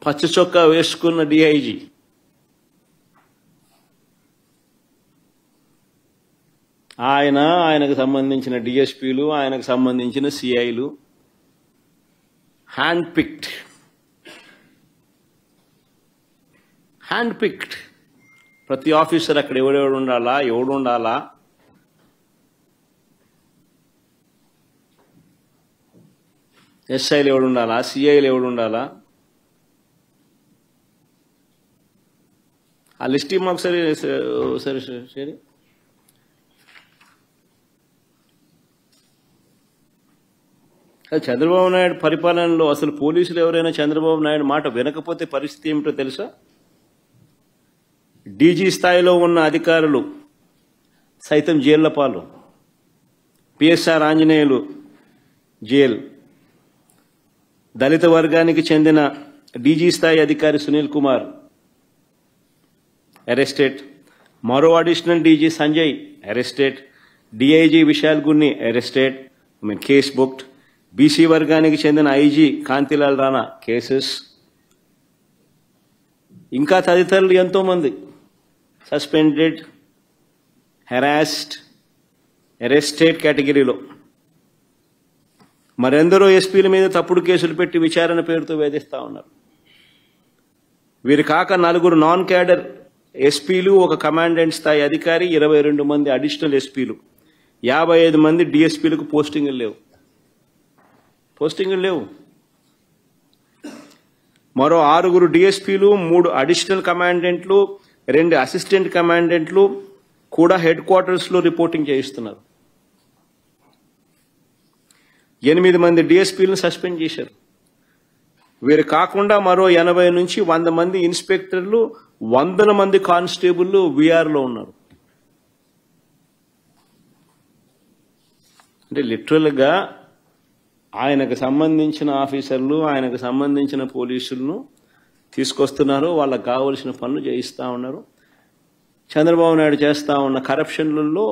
పచ్చ చొక్కా వేసుకున్న డిఐజీ ఆయనకు సంబంధించిన డిఎస్పీలు, ఆయనకు సంబంధించిన సిఐలు హ్యాండ్ పిక్డ్ ప్రతి ఆఫీసర్ అక్కడ ఎవడు ఉండాలా, ఎస్ఐలు ఎవడు ఉండాలా, సిఐలు ఎవడు ఉండాలా, ఆ లిస్ట్ మాకు సరే. చంద్రబాబు నాయుడు పరిపాలనలో అసలు పోలీసులు ఎవరైనా చంద్రబాబు నాయుడు మాట వినకపోతే పరిస్థితి ఏమిటో తెలుసా? డీజీ స్థాయిలో ఉన్న అధికారులు సైతం జైళ్ల పాలు. PSR Anjaneyulu jail. దళిత వర్గానికి చెందిన డీజీ స్థాయి అధికారి సునీల్ కుమార్ అరెస్టెడ్. మరో additional DG Sanjay arrested. DIG Vishal Gunni arrested, case booked. BC వర్గానికి చెందిన ఐజీ కాంతిలాల్ రాణా కేసెస్. ఇంకా తదితరులు ఎంతో మంది సస్పెండెడ్, హెరాస్డ్, అరెస్టెడ్ కేటగిరీలో. మరెందరో ఎస్పీల మీద తప్పుడు కేసులు పెట్టి విచారణ పేరుతో వేధిస్తా ఉన్నారు. వీరు కాక 4 నాన్ క్యాడర్ ఎస్పీలు, ఒక కమాండెంట్ స్థాయి అధికారి, 22 మంది అడిషనల్ ఎస్పీలు, 55 మంది డిఎస్పీలకు పోస్టింగులు లేవు. మరో 6 డిఎస్పీలు, 3 అడిషనల్ కమాండెంట్లు, 2 అసిస్టెంట్ కమాండెంట్లు కూడా హెడ్ క్వార్టర్స్ లో రిపోర్టింగ్ చేయిస్తున్నారు. 8 మంది డిఎస్పీలను సస్పెండ్ చేశారు. వీరు కాకుండా మరో 80 నుంచి 100 మంది ఇన్స్పెక్టర్లు, 100 మంది కానిస్టేబుల్లు వీఆర్లో ఉన్నారు. అంటే లిటరల్గా ఆయనకు సంబంధించిన ఆఫీసర్లు, ఆయనకు సంబంధించిన పోలీసులను తీసుకొస్తున్నారు, వాళ్ళకు కావలసిన పనులు చేయిస్తూ ఉన్నారు. చంద్రబాబు నాయుడు చేస్తూ ఉన్న కరప్షన్లలో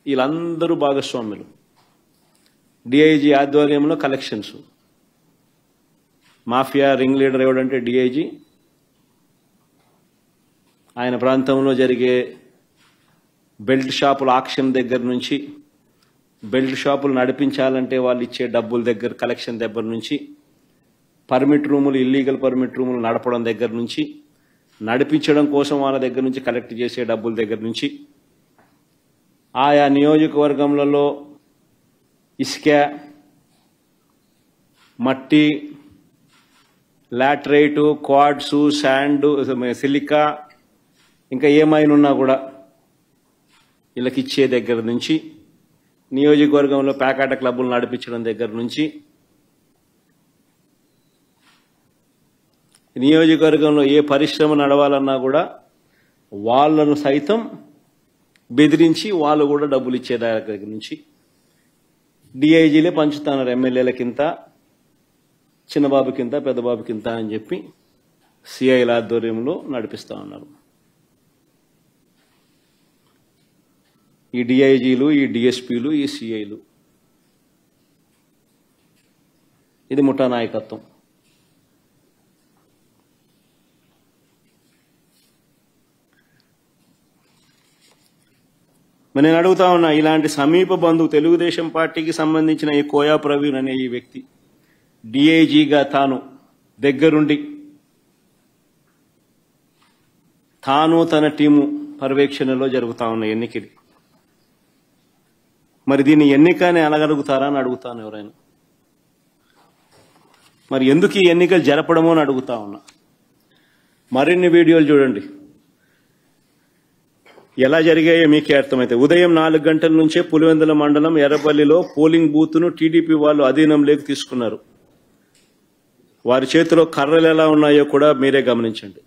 వీళ్ళందరూ భాగస్వాములు. డిఐజీ ఆధ్వర్యంలో కలెక్షన్స్, మాఫియా రింగ్ లీడర్ ఎవడంటే డిఐజీ. ఆయన ప్రాంతంలో జరిగే బెల్ట్ షాపుల ఆక్షన్ దగ్గర నుంచి, బెల్ట్ షాపులు నడిపించాలంటే వాళ్ళు ఇచ్చే డబ్బుల దగ్గర కలెక్షన్ దగ్గర నుంచి, పర్మిట్ రూములు, ఇల్లీగల్ పర్మిట్ రూములు నడపడం దగ్గర నుంచి, నడిపించడం కోసం వాళ్ళ దగ్గర నుంచి కలెక్ట్ చేసే డబ్బుల దగ్గర నుంచి, ఆయా నియోజకవర్గంలో ఇసుక, మట్టి, లాటరైటు, క్వాడ్సు, శాండ్, సిలికా, ఇంకా ఏమైనా ఉన్నా కూడా వీళ్ళకి ఇచ్చే దగ్గర నుంచి, నియోజకవర్గంలో ప్యాకాట క్లబ్బులు నడిపించడం దగ్గర నుంచి, నియోజకవర్గంలో ఏ పరిశ్రమ నడవాలన్నా కూడా వాళ్ళను సైతం బెదిరించి వాళ్ళు కూడా డబ్బులు ఇచ్చే దగ్గర నుంచి డిఐజీలే పంచుతున్నారు. ఎమ్మెల్యేలకింత, చిన్నబాబుకింత, పెద్దబాబుకింత అని చెప్పి సిఐల ఆధ్వర్యంలో నడిపిస్తూ ఉన్నారు. ఈ డిఐజీలు, ఈ డిఎస్పీలు, ఈ సిఐలు, ఇది ముఠా నాయకత్వం. మరి నేను అడుగుతా ఉన్నా, ఇలాంటి సమీప బంధువు తెలుగుదేశం పార్టీకి సంబంధించిన ఈ కోయా ప్రవీణ్ అనే ఈ వ్యక్తి డిఐజీగా తాను దగ్గరుండి తాను తన టీము పర్యవేక్షణలో జరుగుతా ఉన్న ఎన్నికలు, మరి దీన్ని ఎన్నికని అనగలుగుతారా అని అడుగుతాను ఎవరైనా. మరి ఎందుకు ఈ ఎన్నికలు జరపడమో అని అడుగుతా ఉన్నా. మరిన్ని వీడియోలు చూడండి, ఎలా జరిగాయో మీకే అర్థమైతే. ఉదయం 4 గంటల నుంచే పులివెందుల మండలం ఎర్రపల్లిలో పోలింగ్ బూత్ను టీడీపీ వాళ్ళు అధీనంలోకి తీసుకున్నారు. వారి చేతిలో కర్రలు ఎలా ఉన్నాయో కూడా మీరే గమనించండి.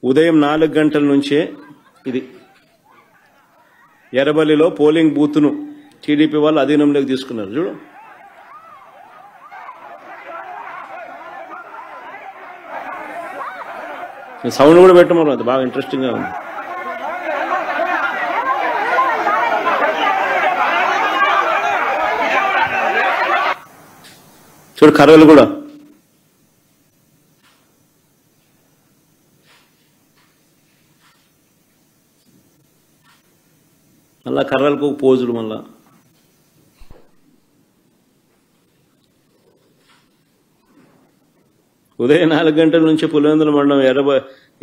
ఉదయం 4 గంటల నుంచే ఇది ఎర్రపల్లిలో పోలింగ్ బూత్ను టీడీపీ వాళ్ళు అధీనంలోకి తీసుకున్నారు. చూడు, సౌండ్ కూడా పెట్టమన్నారు, అది బాగా ఇంట్రెస్టింగ్ గా ఉంది. చూడు కర్రలు కూడా. మళ్ళా కర్రలకు పోజులు. మళ్ళా ఉదయం 4 గంటల నుంచి పులివెందుల మండలం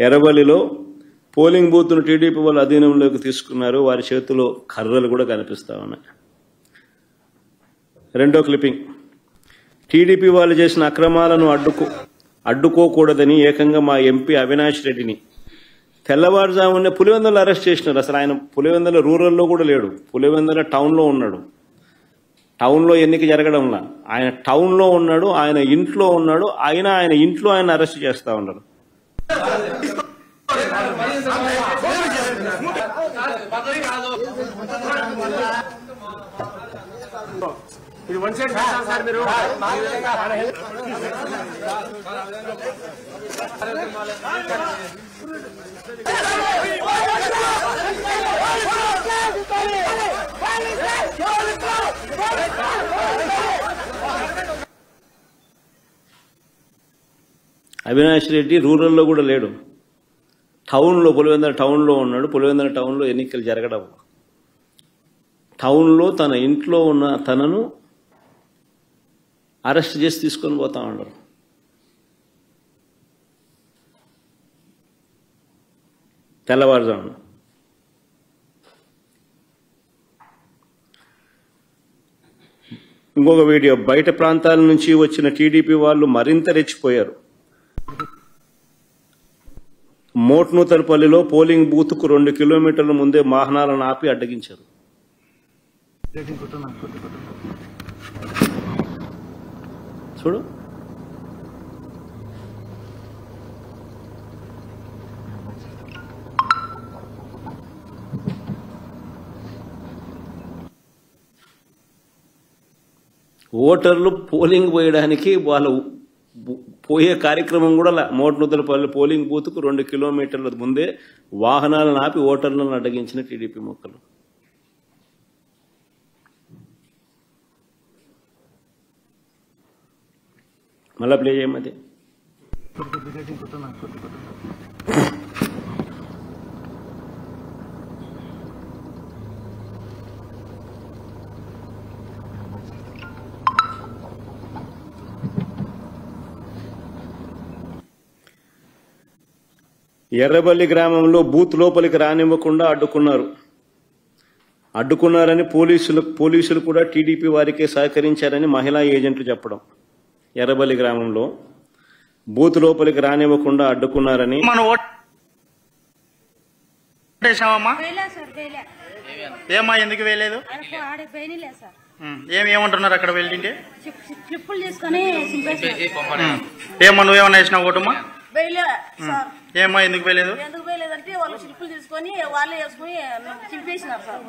ఎర్రబల్లిలో పోలింగ్ బూత్ను టీడీపీ వాళ్ళు అధీనంలోకి తీసుకున్నారు. వారి చేతిలో కర్రలు కూడా కనిపిస్తా ఉన్నాయి. రెండో క్లిప్పింగ్. టీడీపీ వాళ్ళు చేసిన అక్రమాలను అడ్డుకోకూడదని ఏకంగా మా ఎంపీ అవినాష్ రెడ్డిని తెల్లవారుజామునే పులివెందులో అరెస్ట్ చేసినారు. అసలు ఆయన పులివెందుల రూరల్లో కూడా లేడు, పులివెందుల టౌన్లో ఉన్నాడు. టౌన్లో ఎన్నిక జరగడంలా ఆయన టౌన్లో ఉన్నాడు, ఆయన ఇంట్లో ఉన్నాడు. ఆయన ఇంట్లో ఆయన అరెస్ట్ చేస్తా ఉన్నారు. ఇది వన్ సైడ్ సార్ మీరు అవినాష్ రెడ్డి రూరల్లో కూడా లేడు, టౌన్లో పులివెందుల టౌన్లో ఉన్నాడు. పులివెందుల టౌన్లో ఎన్నికలు జరగడం, టౌన్లో తన ఇంట్లో ఉన్న తనను అరెస్ట్ చేసి తీసుకొని పోతా ఉన్నారు. తెల్లవారుజామున ఇంకొక వీడియో, బయట ప్రాంతాల నుంచి వచ్చిన టీడీపీ వాళ్ళు మరింత రెచ్చిపోయారు. మోట్నూతలపల్లిలో పోలింగ్ బూత్కు 2 కిలోమీటర్ల ముందే వాహనాలను ఆపి అడ్డగించారు. చూడు, ఓటర్లు పోలింగ్ పోయడానికి వాళ్ళు పోయే కార్యక్రమం కూడా మోట్నూతలపల్లి పోలింగ్ బూత్కు 2 కిలోమీటర్ల ముందే వాహనాలను ఆపి ఓటర్లను అడ్డగించిన టీడీపీ మొక్కలు. మళ్ళా ప్లే చేయమది. ఎర్రబల్లి గ్రామంలో బూత్ లోపలికి రానివ్వకుండా అడ్డుకున్నారని పోలీసులు కూడా టీడీపీ వారికే సహకరించారని మహిళా ఏజెంట్లు చెప్పడం. ఎర్రబల్లి గ్రామంలో బూత్ లోపలికి రానివ్వకుండా అడ్డుకున్నారని. ఏమా ఎందుకు వేయలేదు? ఏమంటున్నారు అక్కడ వెళ్ళింటే? ఏమా నువ్వేమన్నా వేసినా ఓటమ్మా? ఏమా ఎందుకు వేయలేదు? అంటే వాళ్ళు స్లిప్పులు తీసుకొని వాళ్ళే వేసుకుని చింపేసినారు సార్.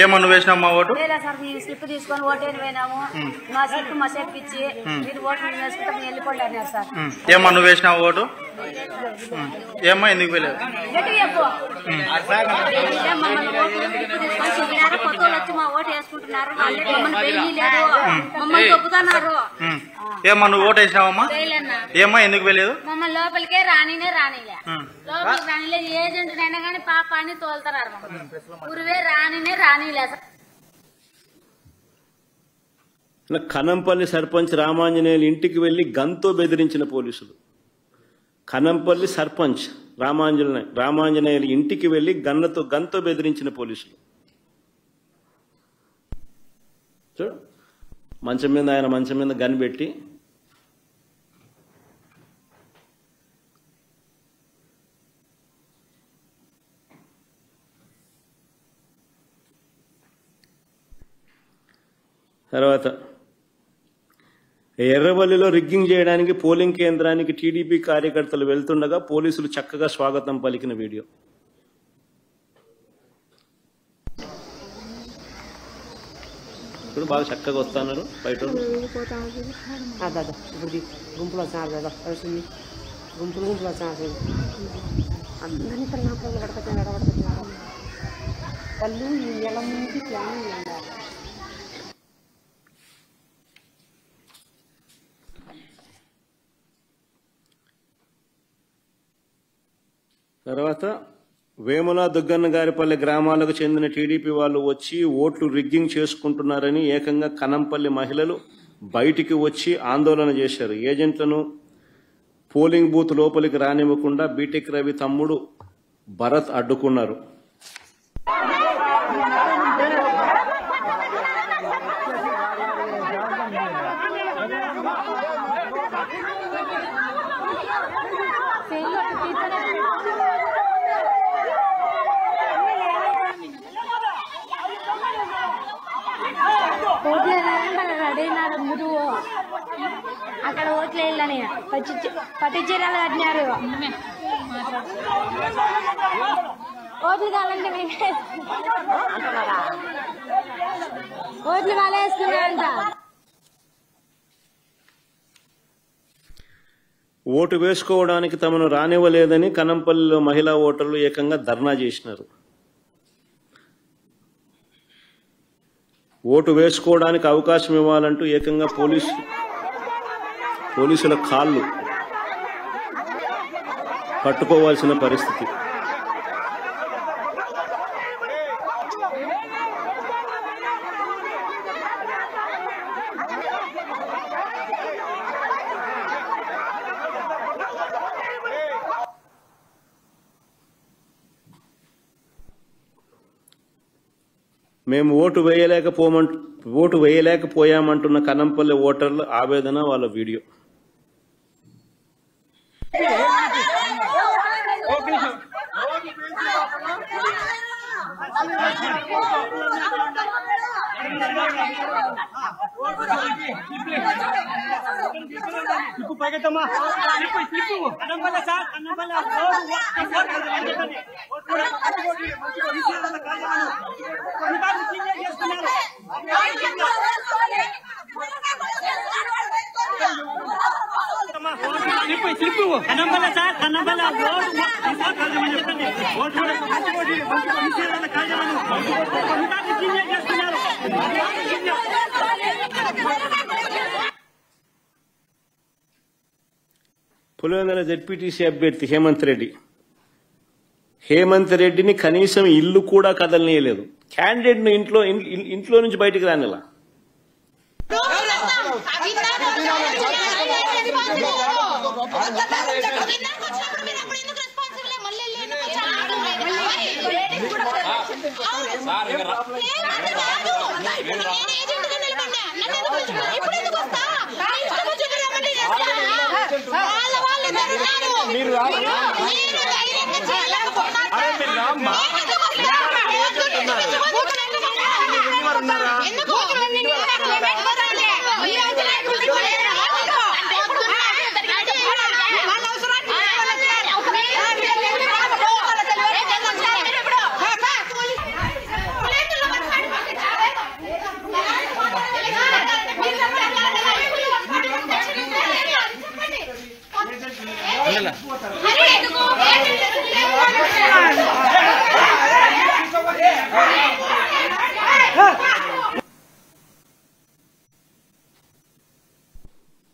ఏమా నువ్వు వేసినామా ఓటు? సార్ మీ స్లిప్ తీసుకొని ఓటేని పోయినాము, మా స్లిప్ మా సేపు ఇచ్చి మీరు ఓటు వేసుకుంటే వెళ్ళిపోండి అన్నారు సార్. ఏమా నువ్వు వేసినావు ఓటు? ఏమా ఎందుకు వేయలేదు? కొత్త వాళ్ళు వచ్చి మా ఓటు వేసుకుంటున్నారు, మమ్మల్ని వేయలేదు, మమ్మల్ని తొక్కుతున్నారు. ఏమా నువ్వు ఓటు వేసినావమ్మా? ఏమా ఎందుకు వేయలేదు? మమ్మల్ని లోపలికే రానిలే లోపలికి రానిలే. ఏజెంట్ అయినా కానీ పాప అని తోలుతున్నారు, ఊరివే రానిలేదు. కనంపల్లి సర్పంచ్ రామాంజనేయులు ఇంటికి వెళ్లి గన్తో బెదిరించిన పోలీసులు. కనంపల్లి సర్పంచ్ రామాంజనేయులు ఇంటికి వెళ్లి గన్తో బెదిరించిన పోలీసులు. చూడు, ఆయన మంచం మీద గన్ పెట్టి తర్వాత ఎర్రవల్లిలో రిగ్గింగ్ చేయడానికి పోలింగ్ కేంద్రానికి టీడీపీ కార్యకర్తలు వెళ్తుండగా పోలీసులు చక్కగా స్వాగతం పలికిన వీడియో. ఇప్పుడు బాగా చక్కగా వస్తున్నారు బయట. తర్వాత వేముల దుగ్గన్నగారిపల్లి గ్రామాలకు చెందిన టీడీపీ వాళ్ళు వచ్చి ఓట్లు రిగ్గింగ్ చేసుకుంటున్నారని ఏకంగా కనంపల్లి మహిళలు బయటికి వచ్చి ఆందోళన చేశారు. ఏజెంట్లను పోలింగ్ బూత్ లోపలికి రానివ్వకుండా బీటెక్ రవి తమ్ముడు భరత్ అడ్డుకున్నారు. అక్కడ ఓట్లు వేయాలని పట్టి చీరలు కట్టినారు. ఓట్లు కావాలంటే ఓట్లు వాళ్ళే వేసుకున్నారంట. ఓటు వేసుకోవడానికి తమను రానివ్వలేదని కనంపల్లిలో మహిళా ఓటర్లు ఏకంగా ధర్నా చేసినారు. ఓటు వేసుకోవడానికి అవకాశం ఇవ్వాలంటూ ఏకంగా పోలీసుల కాళ్ళు పట్టుకోవాల్సిన పరిస్థితి. మేము ఓటు వేయలేకపోయామంటున్న కనంపల్లి ఓటర్ల ఆవేదన, వాళ్ళ వీడియో. పులివెందుల జెడ్పీటీసీ అభ్యర్థి హేమంత్ రెడ్డిని కనీసం ఇల్లు కూడా కదలనీయలేదు. క్యాండిడేట్ ను ఇంట్లో నుంచి బయటికి రానిలా.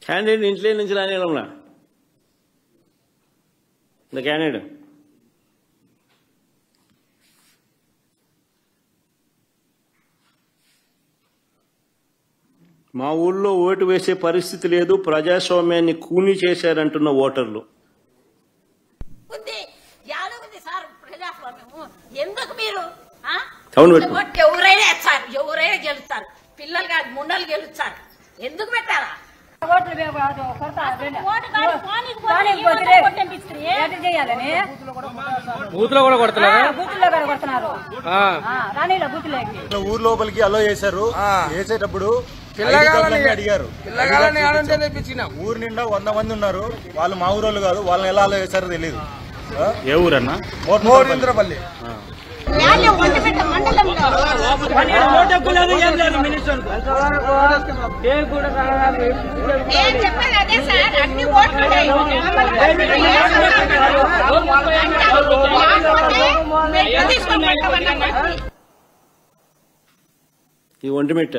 క్యాండిడేట్ ఇంట్లో నుంచి రానివ్వడంలా. క్యాండిడేట్ మా ఊళ్ళో ఓటు వేసే పరిస్థితి లేదు, ప్రజాస్వామ్యాన్ని కూని చేశారంటున్న ఓటర్లు. ఎందుకు మీరు ఎవరైనా గెలుస్తారు, పిల్లలు కాదు ముండలు గెలుస్తారు, ఎందుకు పెట్టారా? ఊరు లోపలికి అలో చేశారు. వేసేటప్పుడు అడిగారు. ఊరు నిండా 100 మంది ఉన్నారు. వాళ్ళు మా ఊరోళ్ళు కాదు. వాళ్ళని ఎలా అలో చేశారో తెలియదు. ఏ ఊరన్నా? మోరింద్రపల్లి. ఈ ఒంటిమిట్ట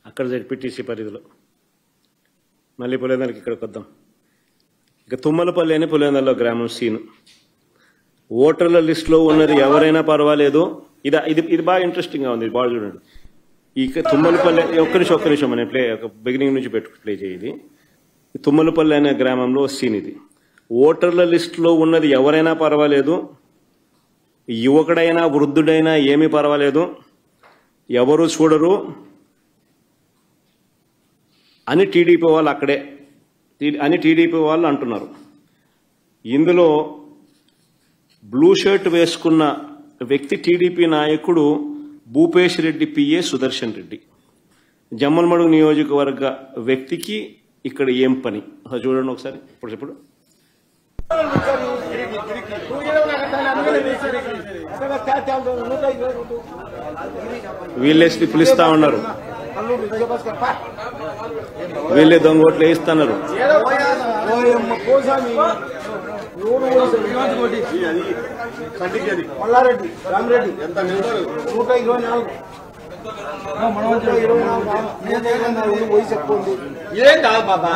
అక్కడ జెడ్పీటీసీ పరిధిలో. మళ్ళీ పులివెందులకి ఇక్కడికి వద్దాం. ఇక తుమ్మలపల్లి అని పులివెందులలో గ్రామం సీను. ఓటర్ల లిస్టులో ఉన్నది ఎవరైనా పర్వాలేదు. ఇది బాగా ఇంట్రెస్టింగ్ గా ఉంది. బాగా చూడండి. ఇక తుమ్మలపల్లి ఒక్క నిమిషం అనే బిగినింగ్ నుంచి ప్లే చేయాలి. తుమ్మలపల్లి అనే గ్రామంలో సీన్ ఇది. ఓటర్ల లిస్టులో ఉన్నది ఎవరైనా పర్వాలేదు, యువకుడైనా వృద్ధుడైనా ఏమీ పర్వాలేదు, ఎవరు చూడరు అని టీడీపీ వాళ్ళు అంటున్నారు. ఇందులో బ్లూ షర్ట్ వేసుకున్న వ్యక్తి టీడీపీ నాయకుడు భూపేష్ రెడ్డి పిఏ సుదర్శన్ రెడ్డి. జమ్మలమడుగు నియోజకవర్గ వ్యక్తికి ఇక్కడ ఏం పని చూడండి ఒకసారి. ఇప్పుడు వీళ్ళేసి పిలుస్తా ఉన్నారు. వీళ్ళే దొంగ ఓట్లు వేయిస్తున్నారు. మల్లారెడ్డి రామిరెడ్డి 124 వయసు ఎక్కువ ఉంది. ఏం కాదు బాబా,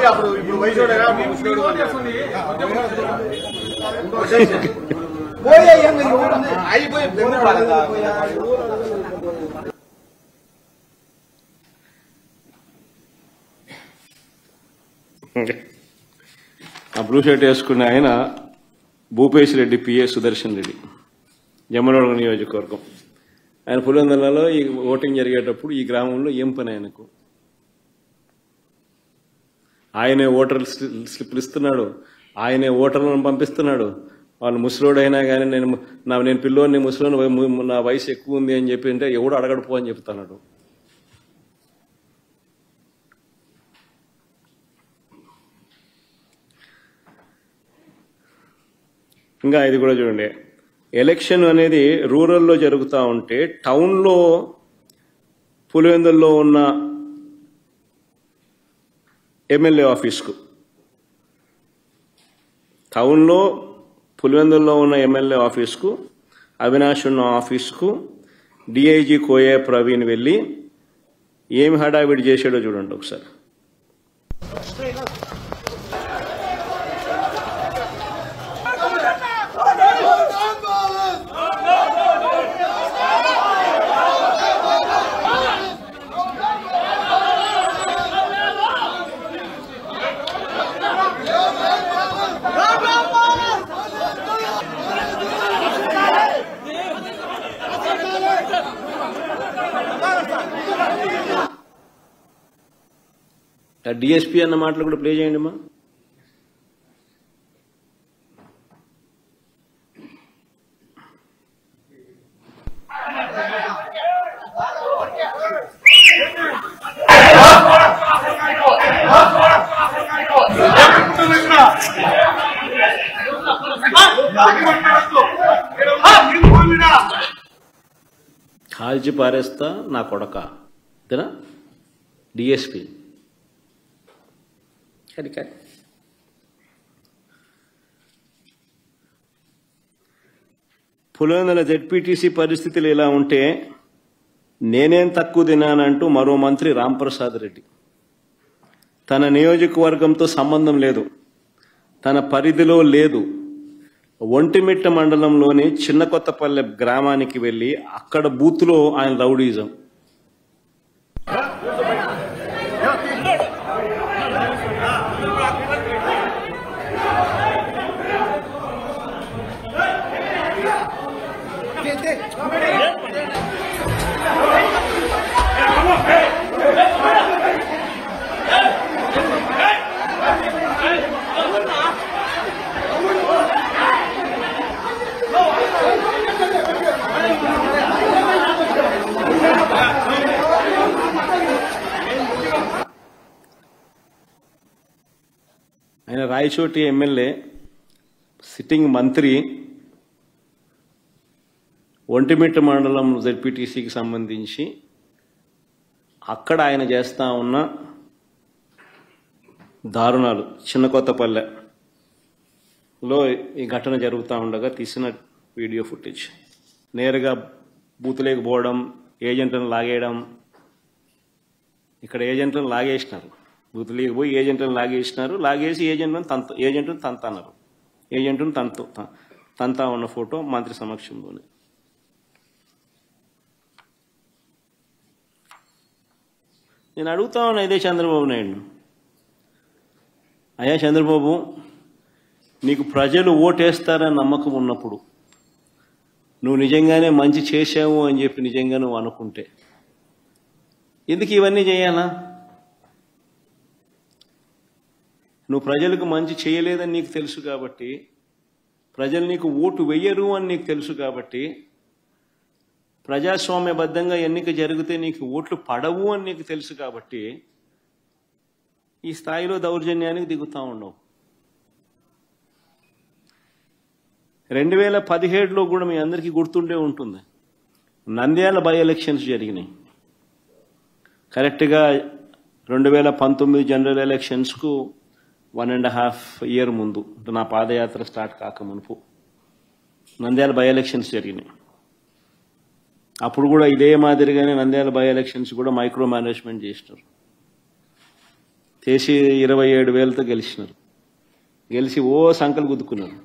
అప్పుడు ఇప్పుడు వయసు అయిపోయి ఆ బ్లూ షర్ట్ వేసుకున్న ఆయన భూపేష్ రెడ్డి పిఏ సుదర్శన్ రెడ్డి, జమ్మలమడుగు నియోజకవర్గం. ఆయన పులివెందులలో ఈ ఓటింగ్ జరిగేటప్పుడు ఈ గ్రామంలో ఏం పని ఆయనకు? ఆయనే ఓటర్ స్లిప్లు ఇస్తున్నాడు, ఆయనే ఓటర్లను పంపిస్తున్నాడు. వాళ్ళు ముసలోడైనా కానీ నేను పిల్లోని ముసలోని నా వయసు ఎక్కువ ఉంది అని చెప్పి అంటే ఎవడు అడగడుపో అని చెప్తున్నాడు. ఇంకా ఇది కూడా చూడండి, ఎలక్షన్ అనేది రూరల్లో జరుగుతూ ఉంటే టౌన్లో పులివెందుల్లో ఉన్న ఎమ్మెల్యే ఆఫీస్కు, టౌన్లో పులివెందుల్లో ఉన్న ఎమ్మెల్యే ఆఫీస్కు, అవినాష్ ఉన్న ఆఫీస్కు డిఐజీ కోయే ప్రవీణ్ వెళ్ళి ఏమి హడావిడి చేశాడో చూడండి ఒకసారి. డిఎస్పీ అన్న మాటలు కూడా ప్లే చేయండి అమ్మా. కాల్చి పారేస్తా నా కొడక, అంతేనా? డిఎస్పీ కానీ పులివెందుల జెడ్పీటీసీ పరిస్థితులు ఇలా ఉంటే నేనేం తక్కువ తినానంటూ మరో మంత్రి రాంప్రసాద్ రెడ్డి తన నియోజకవర్గంతో సంబంధం లేదు, తన పరిధిలో లేదు, ఒంటిమిట్ట మండలంలోని చిన్న కొత్తపల్లె గ్రామానికి వెళ్లి అక్కడ బూత్లో ఆయన రౌడీజం. ఆయన రాయచోటి ఎమ్మెల్యే, సిట్టింగ్ మంత్రి, ఒంటిమిట్ట మండలం జెడ్పీటీసీకి సంబంధించి అక్కడ ఆయన చేస్తా ఉన్న దారుణాలు, చిన్న కొత్తపల్లెలో ఈ ఘటన జరుగుతూ ఉండగా తీసిన వీడియో ఫుటేజ్. నేరుగా బూతులేకి పోవడం, ఏజెంట్లను లాగేయడం. ఇక్కడ ఏజెంట్లను లాగేసినారు, బూతులేకి పోయి ఏజెంట్లను లాగేసినారు. లాగేసి ఏజెంట్ను తంతన్నారు. ఏజెంట్ను తంతా ఉన్న ఫోటో మంత్రి సమక్షంలోనే. నేను అడుగుతా ఉన్నా ఇదే చంద్రబాబు నాయుడు, అయ్యా చంద్రబాబు, నీకు ప్రజలు ఓటేస్తారని నమ్మకం ఉన్నప్పుడు, నువ్వు నిజంగానే మంచి చేశావు అని చెప్పి నిజంగా నువ్వు అనుకుంటే ఎందుకు ఇవన్నీ చేయాలా? నువ్వు ప్రజలకు మంచి చేయలేదని నీకు తెలుసు కాబట్టి, ప్రజలు నీకు ఓటు వెయ్యరు అని నీకు తెలుసు కాబట్టి, ప్రజాస్వామ్యబద్ధంగా ఎన్నిక జరిగితే నీకు ఓట్లు పడవు అని నీకు తెలుసు కాబట్టి ఈ స్థాయిలో దౌర్జన్యానికి దిగుతా ఉండవు. 2017లో కూడా మీ అందరికీ గుర్తుండే ఉంటుంది, నంద్యాల బై ఎలక్షన్స్ జరిగినాయి. కరెక్ట్గా 2019 జనరల్ ఎలక్షన్స్కు 1.5 ఇయర్ ముందు, నా పాదయాత్ర స్టార్ట్ కాకమునుపు నంద్యాల బై ఎలక్షన్స్ జరిగినాయి. అప్పుడు కూడా ఇదే మాదిరిగానే నంద్యాల బై ఎలక్షన్స్ కూడా మైక్రో మేనేజ్మెంట్ చేసినారు. చేసి 27,000తో గెలిచినారు. గెలిచి సంకలు గుద్దుకున్నారు.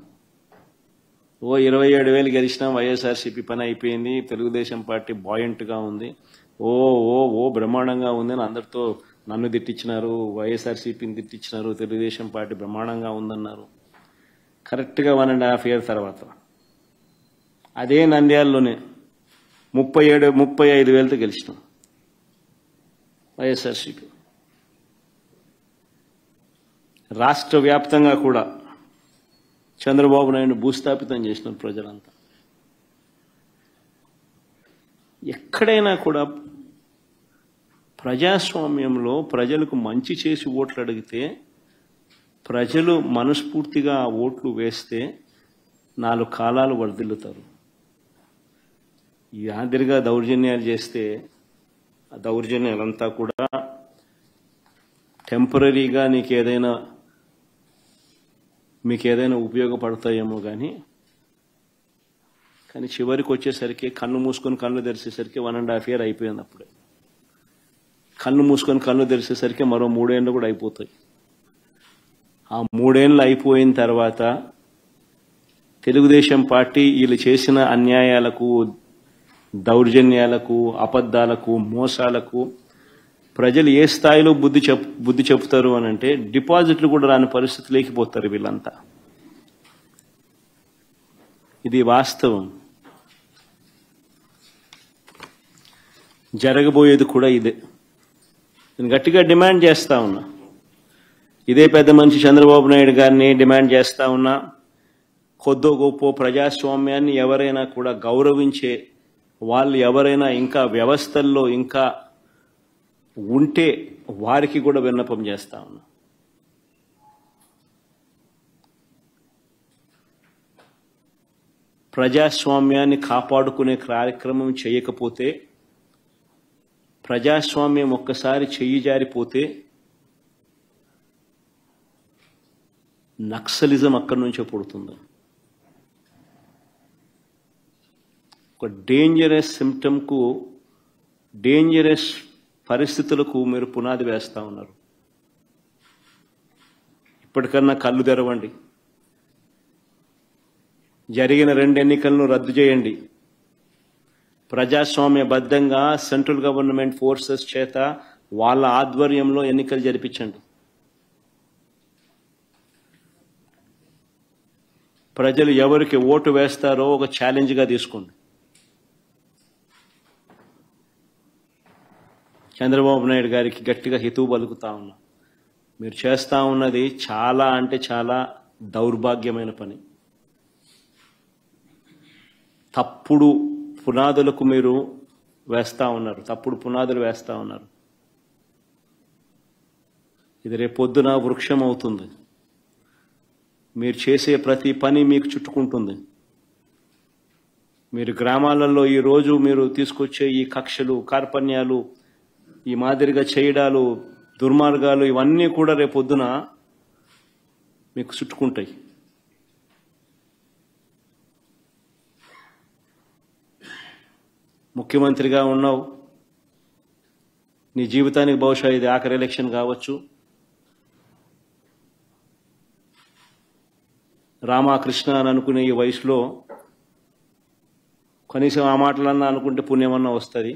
27,000 గెలిచినా వైఎస్ఆర్సీపీ పని అయిపోయింది, తెలుగుదేశం పార్టీ బాయింట్గా ఉంది, బ్రహ్మాండంగా ఉంది అని అందరితో నన్ను తిట్టించినారు, వైఎస్ఆర్సీపీని తిట్టించినారు, తెలుగుదేశం పార్టీ బ్రహ్మాండంగా ఉందన్నారు. కరెక్ట్గా 1.5 ఇయర్ తర్వాత అదే నంద్యాలలోనే 35,000తో గెలిచినాం వైఎస్ఆర్సీపీ. రాష్ట్ర వ్యాప్తంగా కూడా చంద్రబాబు నాయుడు భూస్థాపితం చేసినారు ప్రజలంతా. ఎక్కడైనా కూడా ప్రజాస్వామ్యంలో ప్రజలకు మంచి చేసి ఓట్లు అడిగితే ప్రజలు మనస్ఫూర్తిగా ఆ ఓట్లు వేస్తే 4 కాలాలు వర్ధిల్లుతారు. ఈ మాదిరిగా దౌర్జన్యాలు చేస్తే ఆ దౌర్జన్యాలంతా కూడా టెంపరీగా మీకు ఏదైనా ఉపయోగపడతాయేమో కానీ చివరికి వచ్చేసరికి కన్ను మూసుకొని కళ్ళు తెరిచేసరికి 1.5 ఇయర్ అయిపోయింది. అప్పుడే కన్ను మూసుకొని కళ్ళు తెరిచేసరికి మరో 3 ఏళ్ళు కూడా అయిపోతాయి. ఆ 3 ఏళ్ళు అయిపోయిన తర్వాత తెలుగుదేశం పార్టీ వీళ్ళు చేసిన అన్యాయాలకు, దౌర్జన్యాలకు, అబద్ధాలకు, మోసాలకు ప్రజలు ఏ స్థాయిలో బుద్ధి చెప్తారు అని అంటే డిపాజిట్లు కూడా రాని పరిస్థితి లేకపోతారు వీళ్ళంతా. ఇది వాస్తవం. జరగబోయేది కూడా ఇదే. నేను గట్టిగా డిమాండ్ చేస్తా ఉన్నా, ఇదే పెద్ద మనిషి చంద్రబాబు నాయుడు గారిని డిమాండ్ చేస్తా ఉన్నా, కొద్దో గొప్ప ప్రజాస్వామ్యాన్ని ఎవరైనా కూడా గౌరవించే వాళ్ళు ఎవరైనా ఇంకా వ్యవస్థల్లో ఇంకా ఉంటే వారికి కూడా విన్నపం చేస్తా ఉన్నా. ప్రజాస్వామ్యాన్ని కాపాడుకునే కార్యక్రమం చేయకపోతే, ప్రజాస్వామ్యం ఒక్కసారి చెయ్యి జారిపోతే నక్సలిజం అక్కడి నుంచే పుడుతుంది. ఒక డేంజరస్ సిమ్టమ్కు, డేంజరస్ పరిస్థితులకు మీరు పునాది వేస్తా ఉన్నారు. ఇప్పటికన్నా కళ్ళు తెరవండి. జరిగిన 2 ఎన్నికలను రద్దు చేయండి. ప్రజాస్వామ్యబద్ధంగా సెంట్రల్ గవర్నమెంట్ ఫోర్సెస్ చేత వాళ్ళ ఆధ్వర్యంలో ఎన్నికలు జరిపించండి. ప్రజలు ఎవరికి ఓటు వేస్తారో ఒక ఛాలెంజ్గా తీసుకోండి. చంద్రబాబు నాయుడు గారికి గట్టిగా హితవు పలుకుతా ఉన్నా, మీరు చేస్తా ఉన్నది చాలా అంటే చాలా దౌర్భాగ్యమైన పని. తప్పుడు పునాదులకు మీరు వేస్తా ఉన్నారు, తప్పుడు పునాదులు వేస్తా ఉన్నారు. ఇది రేపొద్దున వృక్షం అవుతుంది. మీరు చేసే ప్రతి పని మీకు చుట్టుకుంటుంది. మీరు గ్రామాలలో ఈరోజు మీరు తీసుకొచ్చే ఈ కక్షలు, కార్పణ్యాలు, ఈ మాదిరిగా చేయడాలు, దుర్మార్గాలు ఇవన్నీ కూడా రేపొద్దున మీకు చుట్టుకుంటాయి. ముఖ్యమంత్రిగా ఉన్నావు, నీ జీవితానికి బహుశా ఇది ఆఖరి ఎలక్షన్ కావచ్చు. రామకృష్ణ అని అనుకునే ఈ వయసులో కనీసం ఆ మాటలన్నా అనుకుంటే పుణ్యమన్నా వస్తుంది.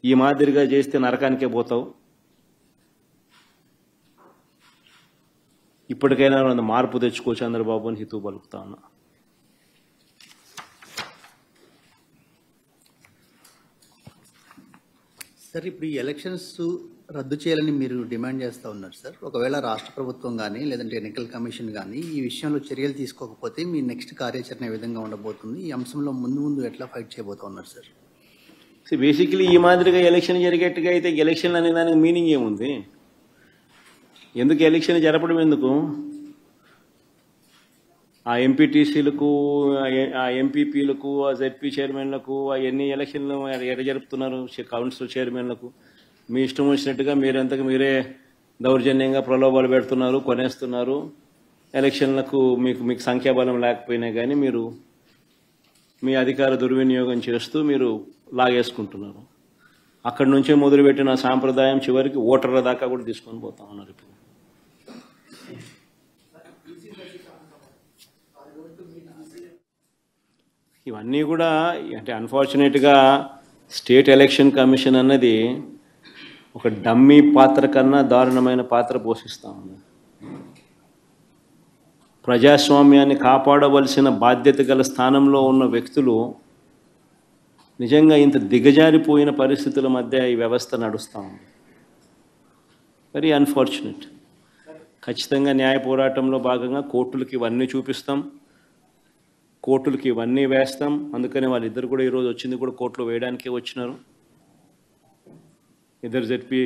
ఈ మాదిరిగా చేస్తే నరకానికే పోతావు. ఇప్పటికైనా మార్పు తెచ్చుకో చంద్రబాబు అని హితవు పలుకుతా ఉన్నా. సార్, ఇప్పుడు ఈ ఎలక్షన్స్ రద్దు చేయాలని మీరు డిమాండ్ చేస్తూ ఉన్నారు సార్. ఒకవేళ రాష్ట్ర ప్రభుత్వం కానీ లేదంటే ఎన్నికల కమిషన్ కానీ ఈ విషయంలో చర్యలు తీసుకోకపోతే మీ నెక్స్ట్ కార్యాచరణ ఏ విధంగా ఉండబోతుంది? ఈ అంశంలో ముందు ఎట్లా ఫైట్ చేయబోతా ఉన్నారు సార్? బేసికలీ ఈ మాదిరిగా ఎలక్షన్ జరిగేట్టుగా అయితే ఎలక్షన్ అనే దానికి మీనింగ్ ఏముంది? ఎందుకు ఎలక్షన్ జరపడం? ఎందుకు ఆ ఎంపీటీసీలకు, ఆ ఎంపీపీలకు, ఆ జెడ్పీ చైర్మన్లకు ఎన్ని ఎలక్షన్లు ఎక్కడ జరుపుతున్నారు? కౌన్సిల్ చైర్మన్లకు మీ ఇష్టం వచ్చినట్టుగా మీరంతకు మీరే దౌర్జన్యంగా ప్రలోభాలు పెడుతున్నారు, కొనేస్తున్నారు. ఎలక్షన్లకు మీకు సంఖ్యాబలం లేకపోయినా కానీ మీరు మీ అధికార దుర్వినియోగం చేస్తూ మీరు లాగేసుకుంటున్నారు. అక్కడి నుంచే మొదలుపెట్టిన సాంప్రదాయం చివరికి ఓటర్ల దాకా కూడా తీసుకొని పోతా ఉన్నారు. ఇప్పుడు ఇవన్నీ కూడా అంటే అన్ఫార్చునేట్గా స్టేట్ ఎలక్షన్ కమిషన్ అన్నది ఒక డమ్మీ పాత్ర కన్నా దారుణమైన పాత్ర పోషిస్తూ ఉంది. ప్రజాస్వామ్యాన్ని కాపాడవలసిన బాధ్యత గల స్థానంలో ఉన్న వ్యక్తులు నిజంగా ఇంత దిగజారిపోయిన పరిస్థితుల మధ్య ఈ వ్యవస్థ నడుస్తూ ఉంది. Very unfortunate. ఖచ్చితంగా న్యాయ పోరాటంలో భాగంగా కోర్టులకి ఇవన్నీ చూపిస్తాం, కోర్టులకి ఇవన్నీ వేస్తాం. అందుకని వాళ్ళిద్దరు కూడా ఈరోజు వచ్చింది కూడా కోర్టులో వేయడానికే వచ్చినారు. ఇద్దరు జెడ్పీ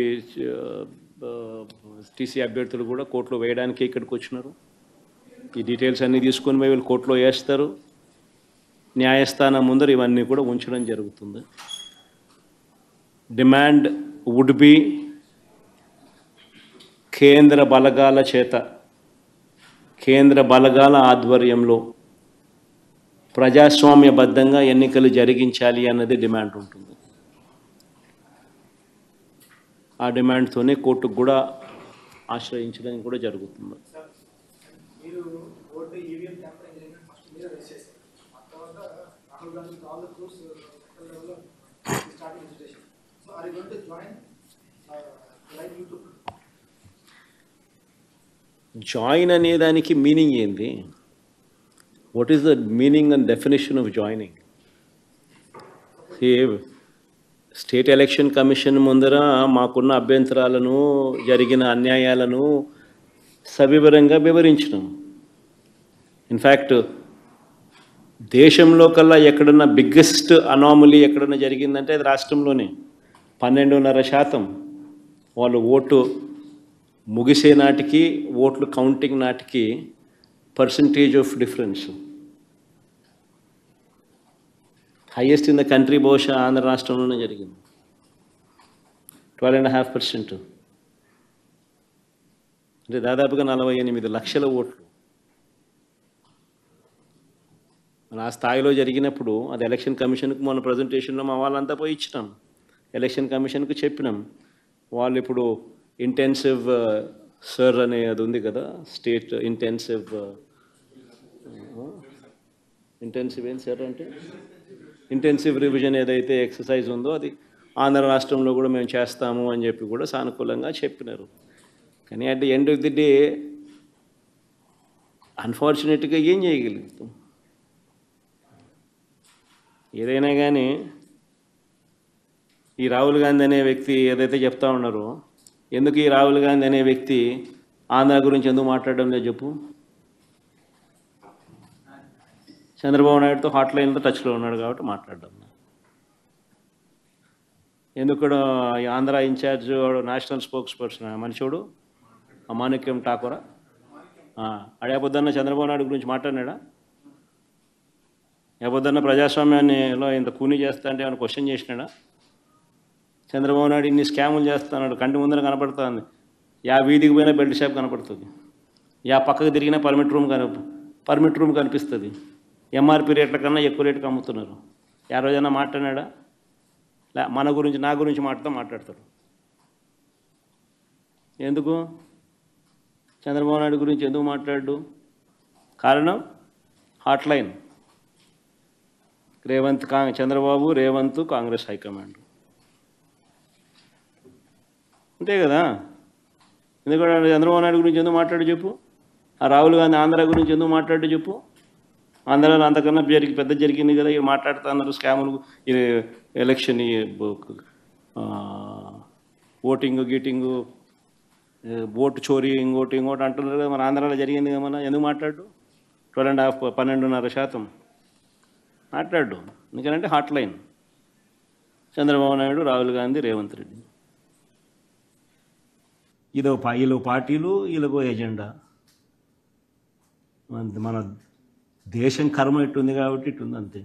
టీసీ అభ్యర్థులు కూడా కోర్టులో వేయడానికే ఇక్కడికి వచ్చినారు. ఈ డీటెయిల్స్ అన్నీ తీసుకొని పోయి వీళ్ళు కోర్టులో వేస్తారు. న్యాయస్థానం ముందర ఇవన్నీ కూడా ఉంచడం జరుగుతుంది. డిమాండ్ వుడ్ బి కేంద్ర బలగాల చేత, కేంద్ర బలగాల ఆధ్వర్యంలో ప్రజాస్వామ్యబద్ధంగా ఎన్నికలు జరిగించాలి అన్నది డిమాండ్ ఉంటుంది. ఆ డిమాండ్తోనే కోర్టుకు కూడా ఆశ్రయించడం కూడా జరుగుతుంది. జాయిన్ అనే దానికి మీనింగ్ ఏంది? What is the meaning and definition of joining? State election commission ముందర మాకున్న అభ్యంతరాలను, జరిగిన అన్యాయాలను సవివరంగా వివరించినాం. ఇన్ఫ్యాక్ట్ దేశంలో కల్లా ఎక్కడన్నా బిగ్గెస్ట్ అనామలీ ఎక్కడన్నా జరిగిందంటే అది రాష్ట్రంలోనే. 12.5% వాళ్ళు ఓటు ముగిసే నాటికి, ఓట్లు కౌంటింగ్ నాటికి percentage of difference highest in the country బహుశా ఆంధ్ర రాష్ట్రంలోనే జరిగింది. 12.5%. అంటే దాదాపుగా 48 లక్షల ఓట్లు. ఆ స్థాయిలో జరిగినప్పుడు అది ఎలక్షన్ కమిషన్కు మొన్న ప్రజెంటేషన్లో మా వాళ్ళంతా పోయి ఇచ్చినాం. ఎలక్షన్ కమిషన్కు చెప్పినాం. వాళ్ళు ఇప్పుడు ఇంటెన్సివ్ సర్ అనే అది ఉంది కదా, స్టేట్ ఇంటెన్సివ్ ఏం సార్ అంటే ఇంటెన్సివ్ రివిజన్ ఏదైతే ఎక్సర్సైజ్ ఉందో అది ఆంధ్ర రాష్ట్రంలో కూడా మేము చేస్తాము అని చెప్పి కూడా సానుకూలంగా చెప్పినారు. కానీ at the end of the day అన్ఫార్చునేట్గా ఏం చేయగలుగుతాం? ఏదైనా కానీ ఈ రాహుల్ గాంధీ అనే వ్యక్తి ఏదైతే చెప్తా ఉన్నారో, ఎందుకు ఈ రాహుల్ గాంధీ అనే వ్యక్తి ఆంధ్ర గురించి ఎందుకు మాట్లాడడం లేదు చెప్పు? చంద్రబాబు నాయుడుతో హాట్లైన్లో టచ్లో ఉన్నాడు కాబట్టి మాట్లాడడం. ఎందుకు Andhra incharge national spokesperson మనిషివాడు అమానిక్యం ఠాకూరా అడేపొద్దన్న చంద్రబాబు నాయుడు గురించి మాట్లాడినాడా? ఏపొద్దన్న ప్రజాస్వామ్యాన్నిలో ఇంత కూని చేస్తా అంటే ఏమైనా క్వశ్చన్ చేసినాడా? చంద్రబాబు నాయుడు ఇన్ని స్కాములు చేస్తున్నాడు, కంటి ముందర కనపడుతుంది. యా వీధికి పోయినా బెల్ట్ షాప్ కనపడుతుంది, యా పక్కకు తిరిగినా పర్మిట్ రూమ్ కనిపిస్తుంది. ఎంఆర్పి రేట్ల కన్నా ఎక్కువ రేటుకి అమ్ముతున్నారు. యా రోజైనా మాట్లాడినాడా? మన గురించి నా గురించి మాట్లాడతాడు. ఎందుకు చంద్రబాబు నాయుడు గురించి ఎందుకు మాట్లాడు? కారణం హాట్లైన్. చంద్రబాబు రేవంత్ కాంగ్రెస్ హైకమాండ్ అంతే కదా. ఎందుకంటే చంద్రబాబు నాయుడు గురించి ఎందుకు మాట్లాడు చెప్పు? ఆ రాహుల్ గాంధీ ఆంధ్ర గురించి ఎందుకు మాట్లాడు చెప్పు? ఆంధ్రాలో అంతకన్నా పెద్ద జరిగింది కదా. ఇవి మాట్లాడుతున్నారు స్కాములు, ఎలక్షన్, ఓటింగ్ గీటింగు, ఓటు చోరీ, ఇంకోటి అంటున్నారు కదా. మన ఆంధ్రాలో జరిగింది కదా. మన ఎందుకు మాట్లాడు? 12.5% మాట్లాడు. ఎందుకంటే హాట్లైన్ చంద్రబాబు నాయుడు, రాహుల్ గాంధీ, రేవంత్ రెడ్డి. వీళ్ళు పార్టీలు, వీళ్ళకు ఎజెండా. మన దేశం కర్మ ఇట్టుంది కాబట్టి ఇట్టుంది అంతే.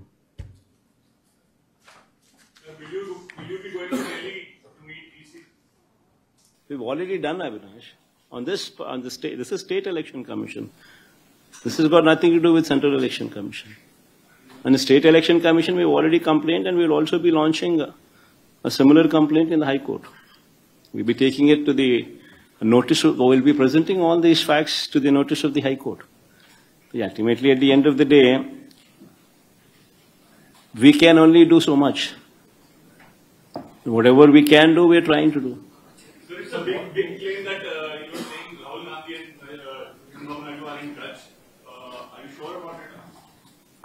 We've already done, Avinash. On the state, this is State Election Commission. This has got nothing to do with Central Election Commission. And the State Election Commission, we've already complained, and we'll also be launching a similar complaint in the High Court. We'll be taking it to the notice, we'll be presenting all these facts to the notice of the High Court. Yeah, ultimately, at the end of the day, we can only do so much. Whatever we can do, we're trying to do. So it's a big claim that you're saying Rahul Gandhi and Chandrababu Naidu are in touch. Are you sure about it?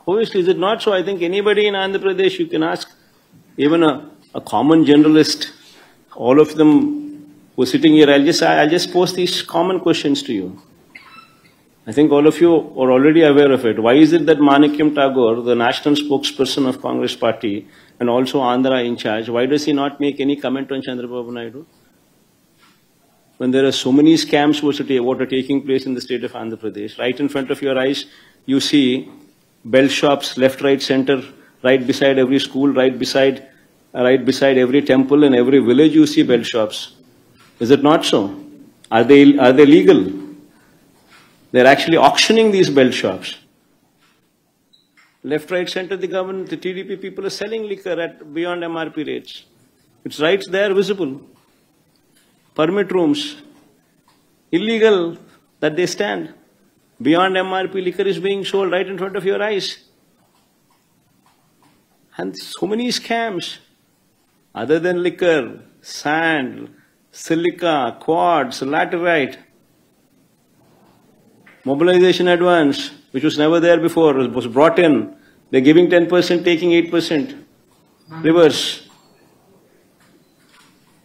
Obviously, is it not so? I think anybody in Andhra Pradesh, you can ask, even a common generalist, all of them who are sitting here, I'll just post these common questions to you. I think all of you are already aware of it. Why is it that Manikyam Tagore, the national spokesperson of Congress Party, and also Andhra in charge, why does he not make any comment on Chandrababu Naidu? When there are so many scams what are taking place in the state of Andhra Pradesh, right in front of your eyes, you see belt shops, left, right, center, right beside every school, right beside every temple, and every village you see belt shops. Is it not so? Are they legal? They're actually auctioning these belt shops. Left, right, center, the government, the TDP people are selling liquor at beyond MRP rates. It's right there, visible. Permit rooms, illegal that they stand. Beyond MRP liquor is being sold right in front of your eyes. And so many scams. Other than liquor, sand, silica, quartz, laterite. Mobilization advance, which was never there before, was brought in. They're giving 10%, taking 8%. Reverse.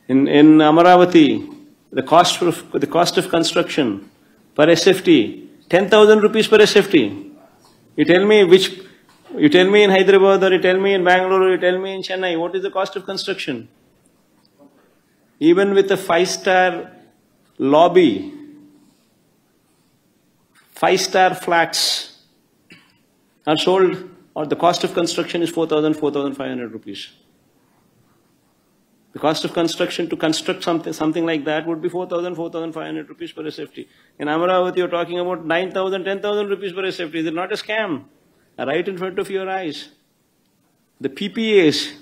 In Amaravati, the cost of construction per SFT, 10,000 rupees per SFT. You tell me in Hyderabad, or you tell me in Bangalore, or you tell me in Chennai, what is the cost of construction? Even with a 5-star lobby, 5-star flats are sold, or the cost of construction is 4,500 rupees. The cost of construction to construct something like that would be 4,500 rupees per SFT. In Amaravati, you're talking about 9,000, 10,000 rupees per SFT. Is it not a scam? Right in front of your eyes. The PPAs,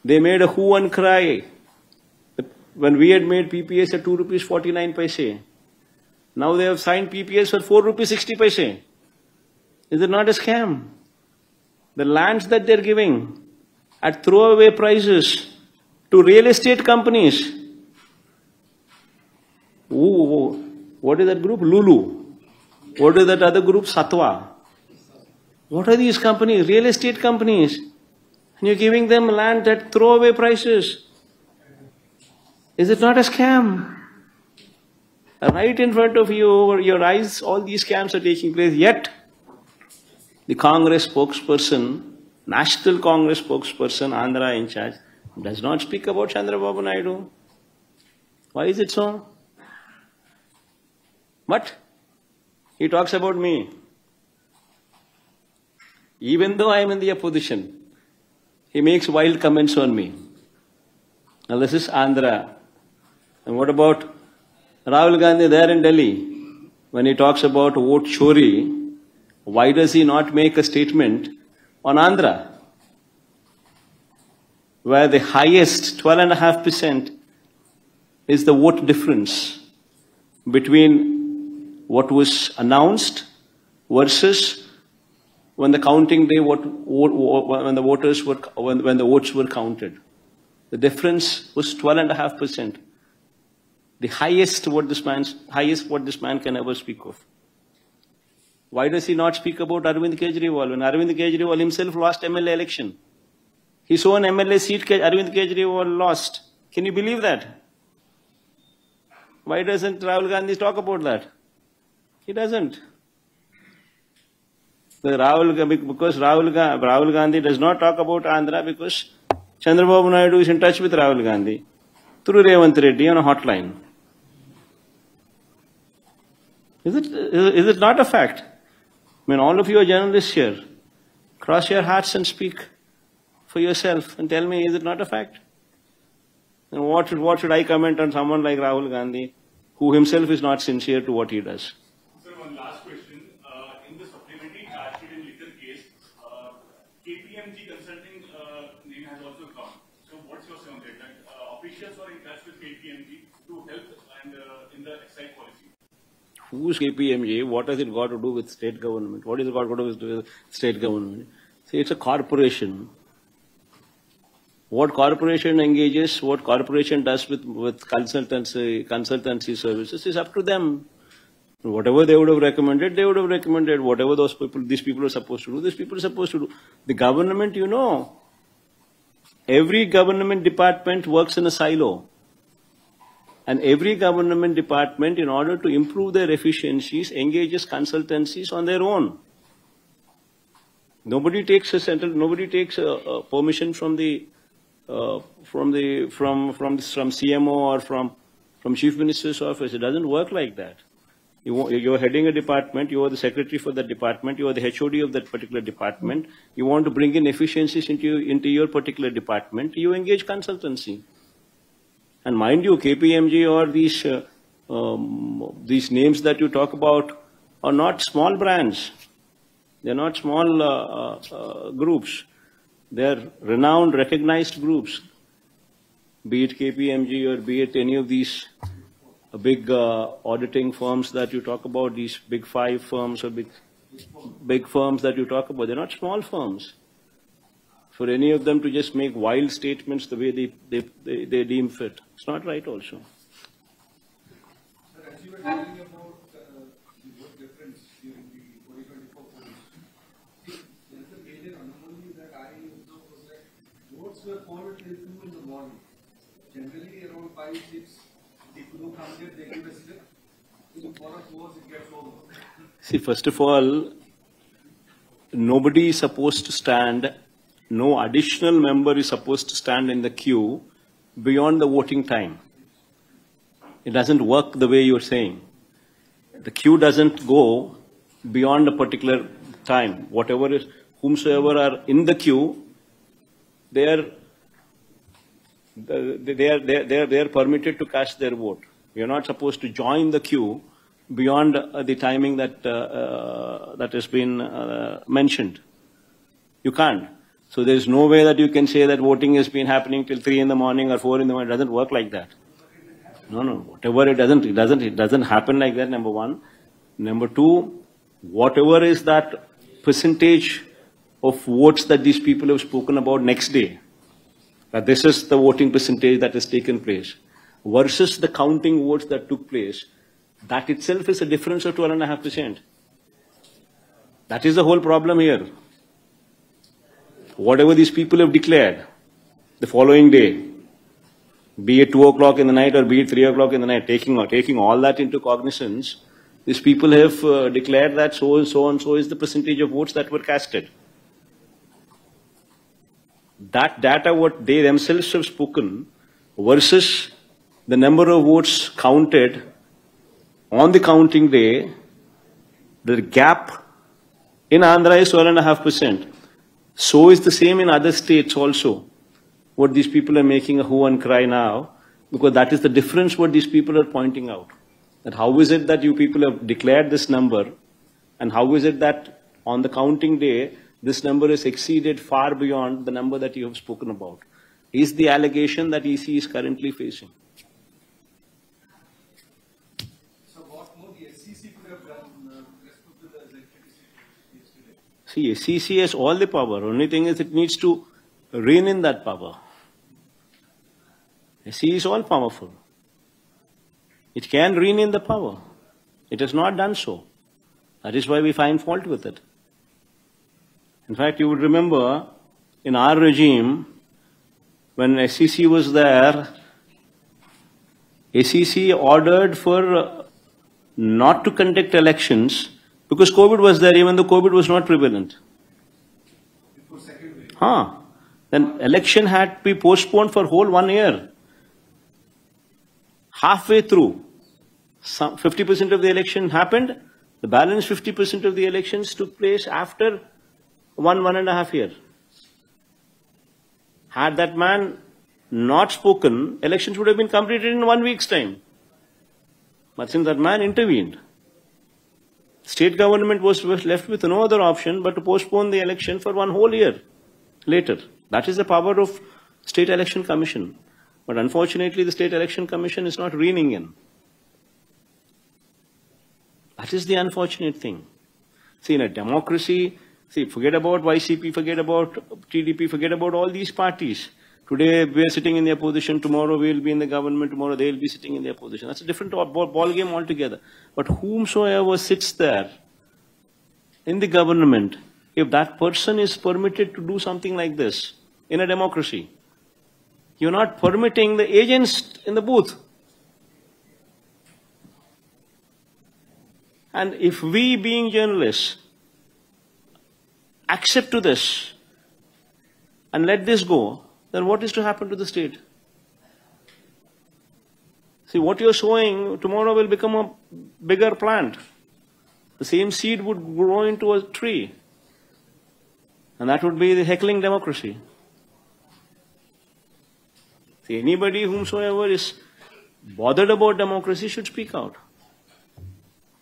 they made a hue and cry. When we had made PPAs at 2 rupees 49 paise. Now they have signed PPAs for 4 rupees 60 paise. Is it not a scam? The lands that they're giving at throwaway prices to real estate companies. Ooh, what is that group? Lulu. What is that other group? Satwa. What are these companies? Real estate companies. And you're giving them land at throwaway prices. Is it not a scam? Right in front of you, over your eyes, all these scams are taking place. Yet, the Congress spokesperson, National Congress spokesperson, Andhra in charge, does not speak about Chandrababu Naidu. Why is it so? But he talks about me. Even though I am in the opposition, he makes wild comments on me. Now this is Andhra. And what about Rahul Gandhi there in Delhi? When he talks about vote chori, why does he not make a statement on Andhra, where the highest 12.5% is the vote difference between what was announced versus when the counting day, when the votes were counted. The difference was 12.5%. The highest what this man can ever speak of. Why does he not speak about Arvind Kejriwal? When Arvind Kejriwal himself lost MLA election, his own MLA seat Arvind Kejriwal lost. Can you believe that? Why doesn't Rahul Gandhi talk about that? He doesn't. Because Rahul Gandhi does not talk about Andhra because Chandrababu Naidu is in touch with Rahul Gandhi through Revanth Reddy on a hotline. Is it not a fact? I mean, all of you are journalists here. Cross your hearts and speak for yourself and tell me, is it not a fact? And what should I comment on someone like Rahul Gandhi, who himself is not sincere to what he does? Sir, one last question. In the supplementary charge sheet in liquor case, KPMG Consulting name has also come. So what's your say on that? That officials were in touch with KPMG to help and in the excise policy. Who's KPMG? What has it got to do with state government? What is it got to do with state government? See, it's a corporation. What corporation engages, what corporation does with consultancy services is up to them. Whatever they would have recommended, they would have recommended. Whatever these people are supposed to do, these people are supposed to do. The government, every government department works in a silo. And every government department, in order to improve their efficiencies, engages consultancies on their own. Nobody takes permission from CMO or from Chief Minister's office. It doesn't work like that. You're heading a department. You are the secretary for that department. You are the HOD of that particular department. You want to bring in efficiencies into your particular department. You engage consultancy. And mind you, KPMG or these names that you talk about are not small brands. They're not small groups. They're renowned, recognized groups. Be it KPMG or be it any of these big auditing firms that you talk about, these big 5 firms or big firms that you talk about, they're not small firms. For any of them to just make wild statements the way they deem fit, it's not right also. Sir, as you were telling about the vote difference during the 2024 polls, there is a major anomaly that I observed was that votes were called till 2 in the morning. Generally around 5, 6, people who come there, they give a slip. So for us votes, it gets over. See, first of all, nobody is supposed to stand. No additional member is supposed to stand in the queue beyond the voting time. It doesn't work the way you're saying. The queue doesn't go beyond a particular time. Whomsoever are in the queue, they are permitted to cast their vote. You're not supposed to join the queue beyond the timing that has been mentioned. You can't. So there is no way that you can say that voting has been happening till 3 in the morning or 4 in the morning. It doesn't work like that. No. Whatever it doesn't happen like that, number one. Number two, whatever is that percentage of votes that these people have spoken about next day, that this is the voting percentage that has taken place, versus the counting votes that took place, that itself is a difference of 12.5%. That is the whole problem here. Whatever these people have declared the following day, be it 2 o'clock in the night or be it 3 o'clock in the night, taking all that into cognizance, these people have declared that so and so is the percentage of votes that were casted. That data, what they themselves have spoken, versus the number of votes counted on the counting day, the gap in Andhra is 12.5%. So is the same in other states also. What these people are making a hue and cry now, because that is the difference what these people are pointing out. That how is it that you people have declared this number, and how is it that on the counting day, this number is exceeded far beyond the number that you have spoken about, is the allegation that EC is currently facing. So what more the SEC could have done with respect to the electricity yesterday? See, SEC has all the power. Only thing is it needs to rein in that power. SEC is all powerful. It can rein in the power. It has not done so. That is why we find fault with it. In fact, you would remember in our regime, when SEC was there, SEC ordered for not to conduct elections because COVID was there, even though COVID was not prevalent. Before second wave. Then election had to be postponed for whole 1 year. Halfway through, 50% of the election happened. The balance 50% of the elections took place after 1.5 years. Had that man not spoken, elections would have been completed in 1 week's time. But since that man intervened, state government was left with no other option but to postpone the election for 1 whole year later. That is the power of State Election Commission. But unfortunately, the State Election Commission is not reining in. That is the unfortunate thing. See, in a democracy, forget about YCP, forget about TDP, forget about all these parties. Today we are sitting in the opposition, tomorrow we will be in the government, tomorrow they will be sitting in the opposition. That's a different ball game altogether. But whomsoever sits there in the government, if that person is permitted to do something like this in a democracy, you're not permitting the agents in the booth. And if we, being journalists, accept to this and let this go, then what is to happen to the state? See, what you're sowing tomorrow will become a bigger plant. The same seed would grow into a tree. And that would be the heckling democracy. See, anybody whomsoever is bothered about democracy should speak out.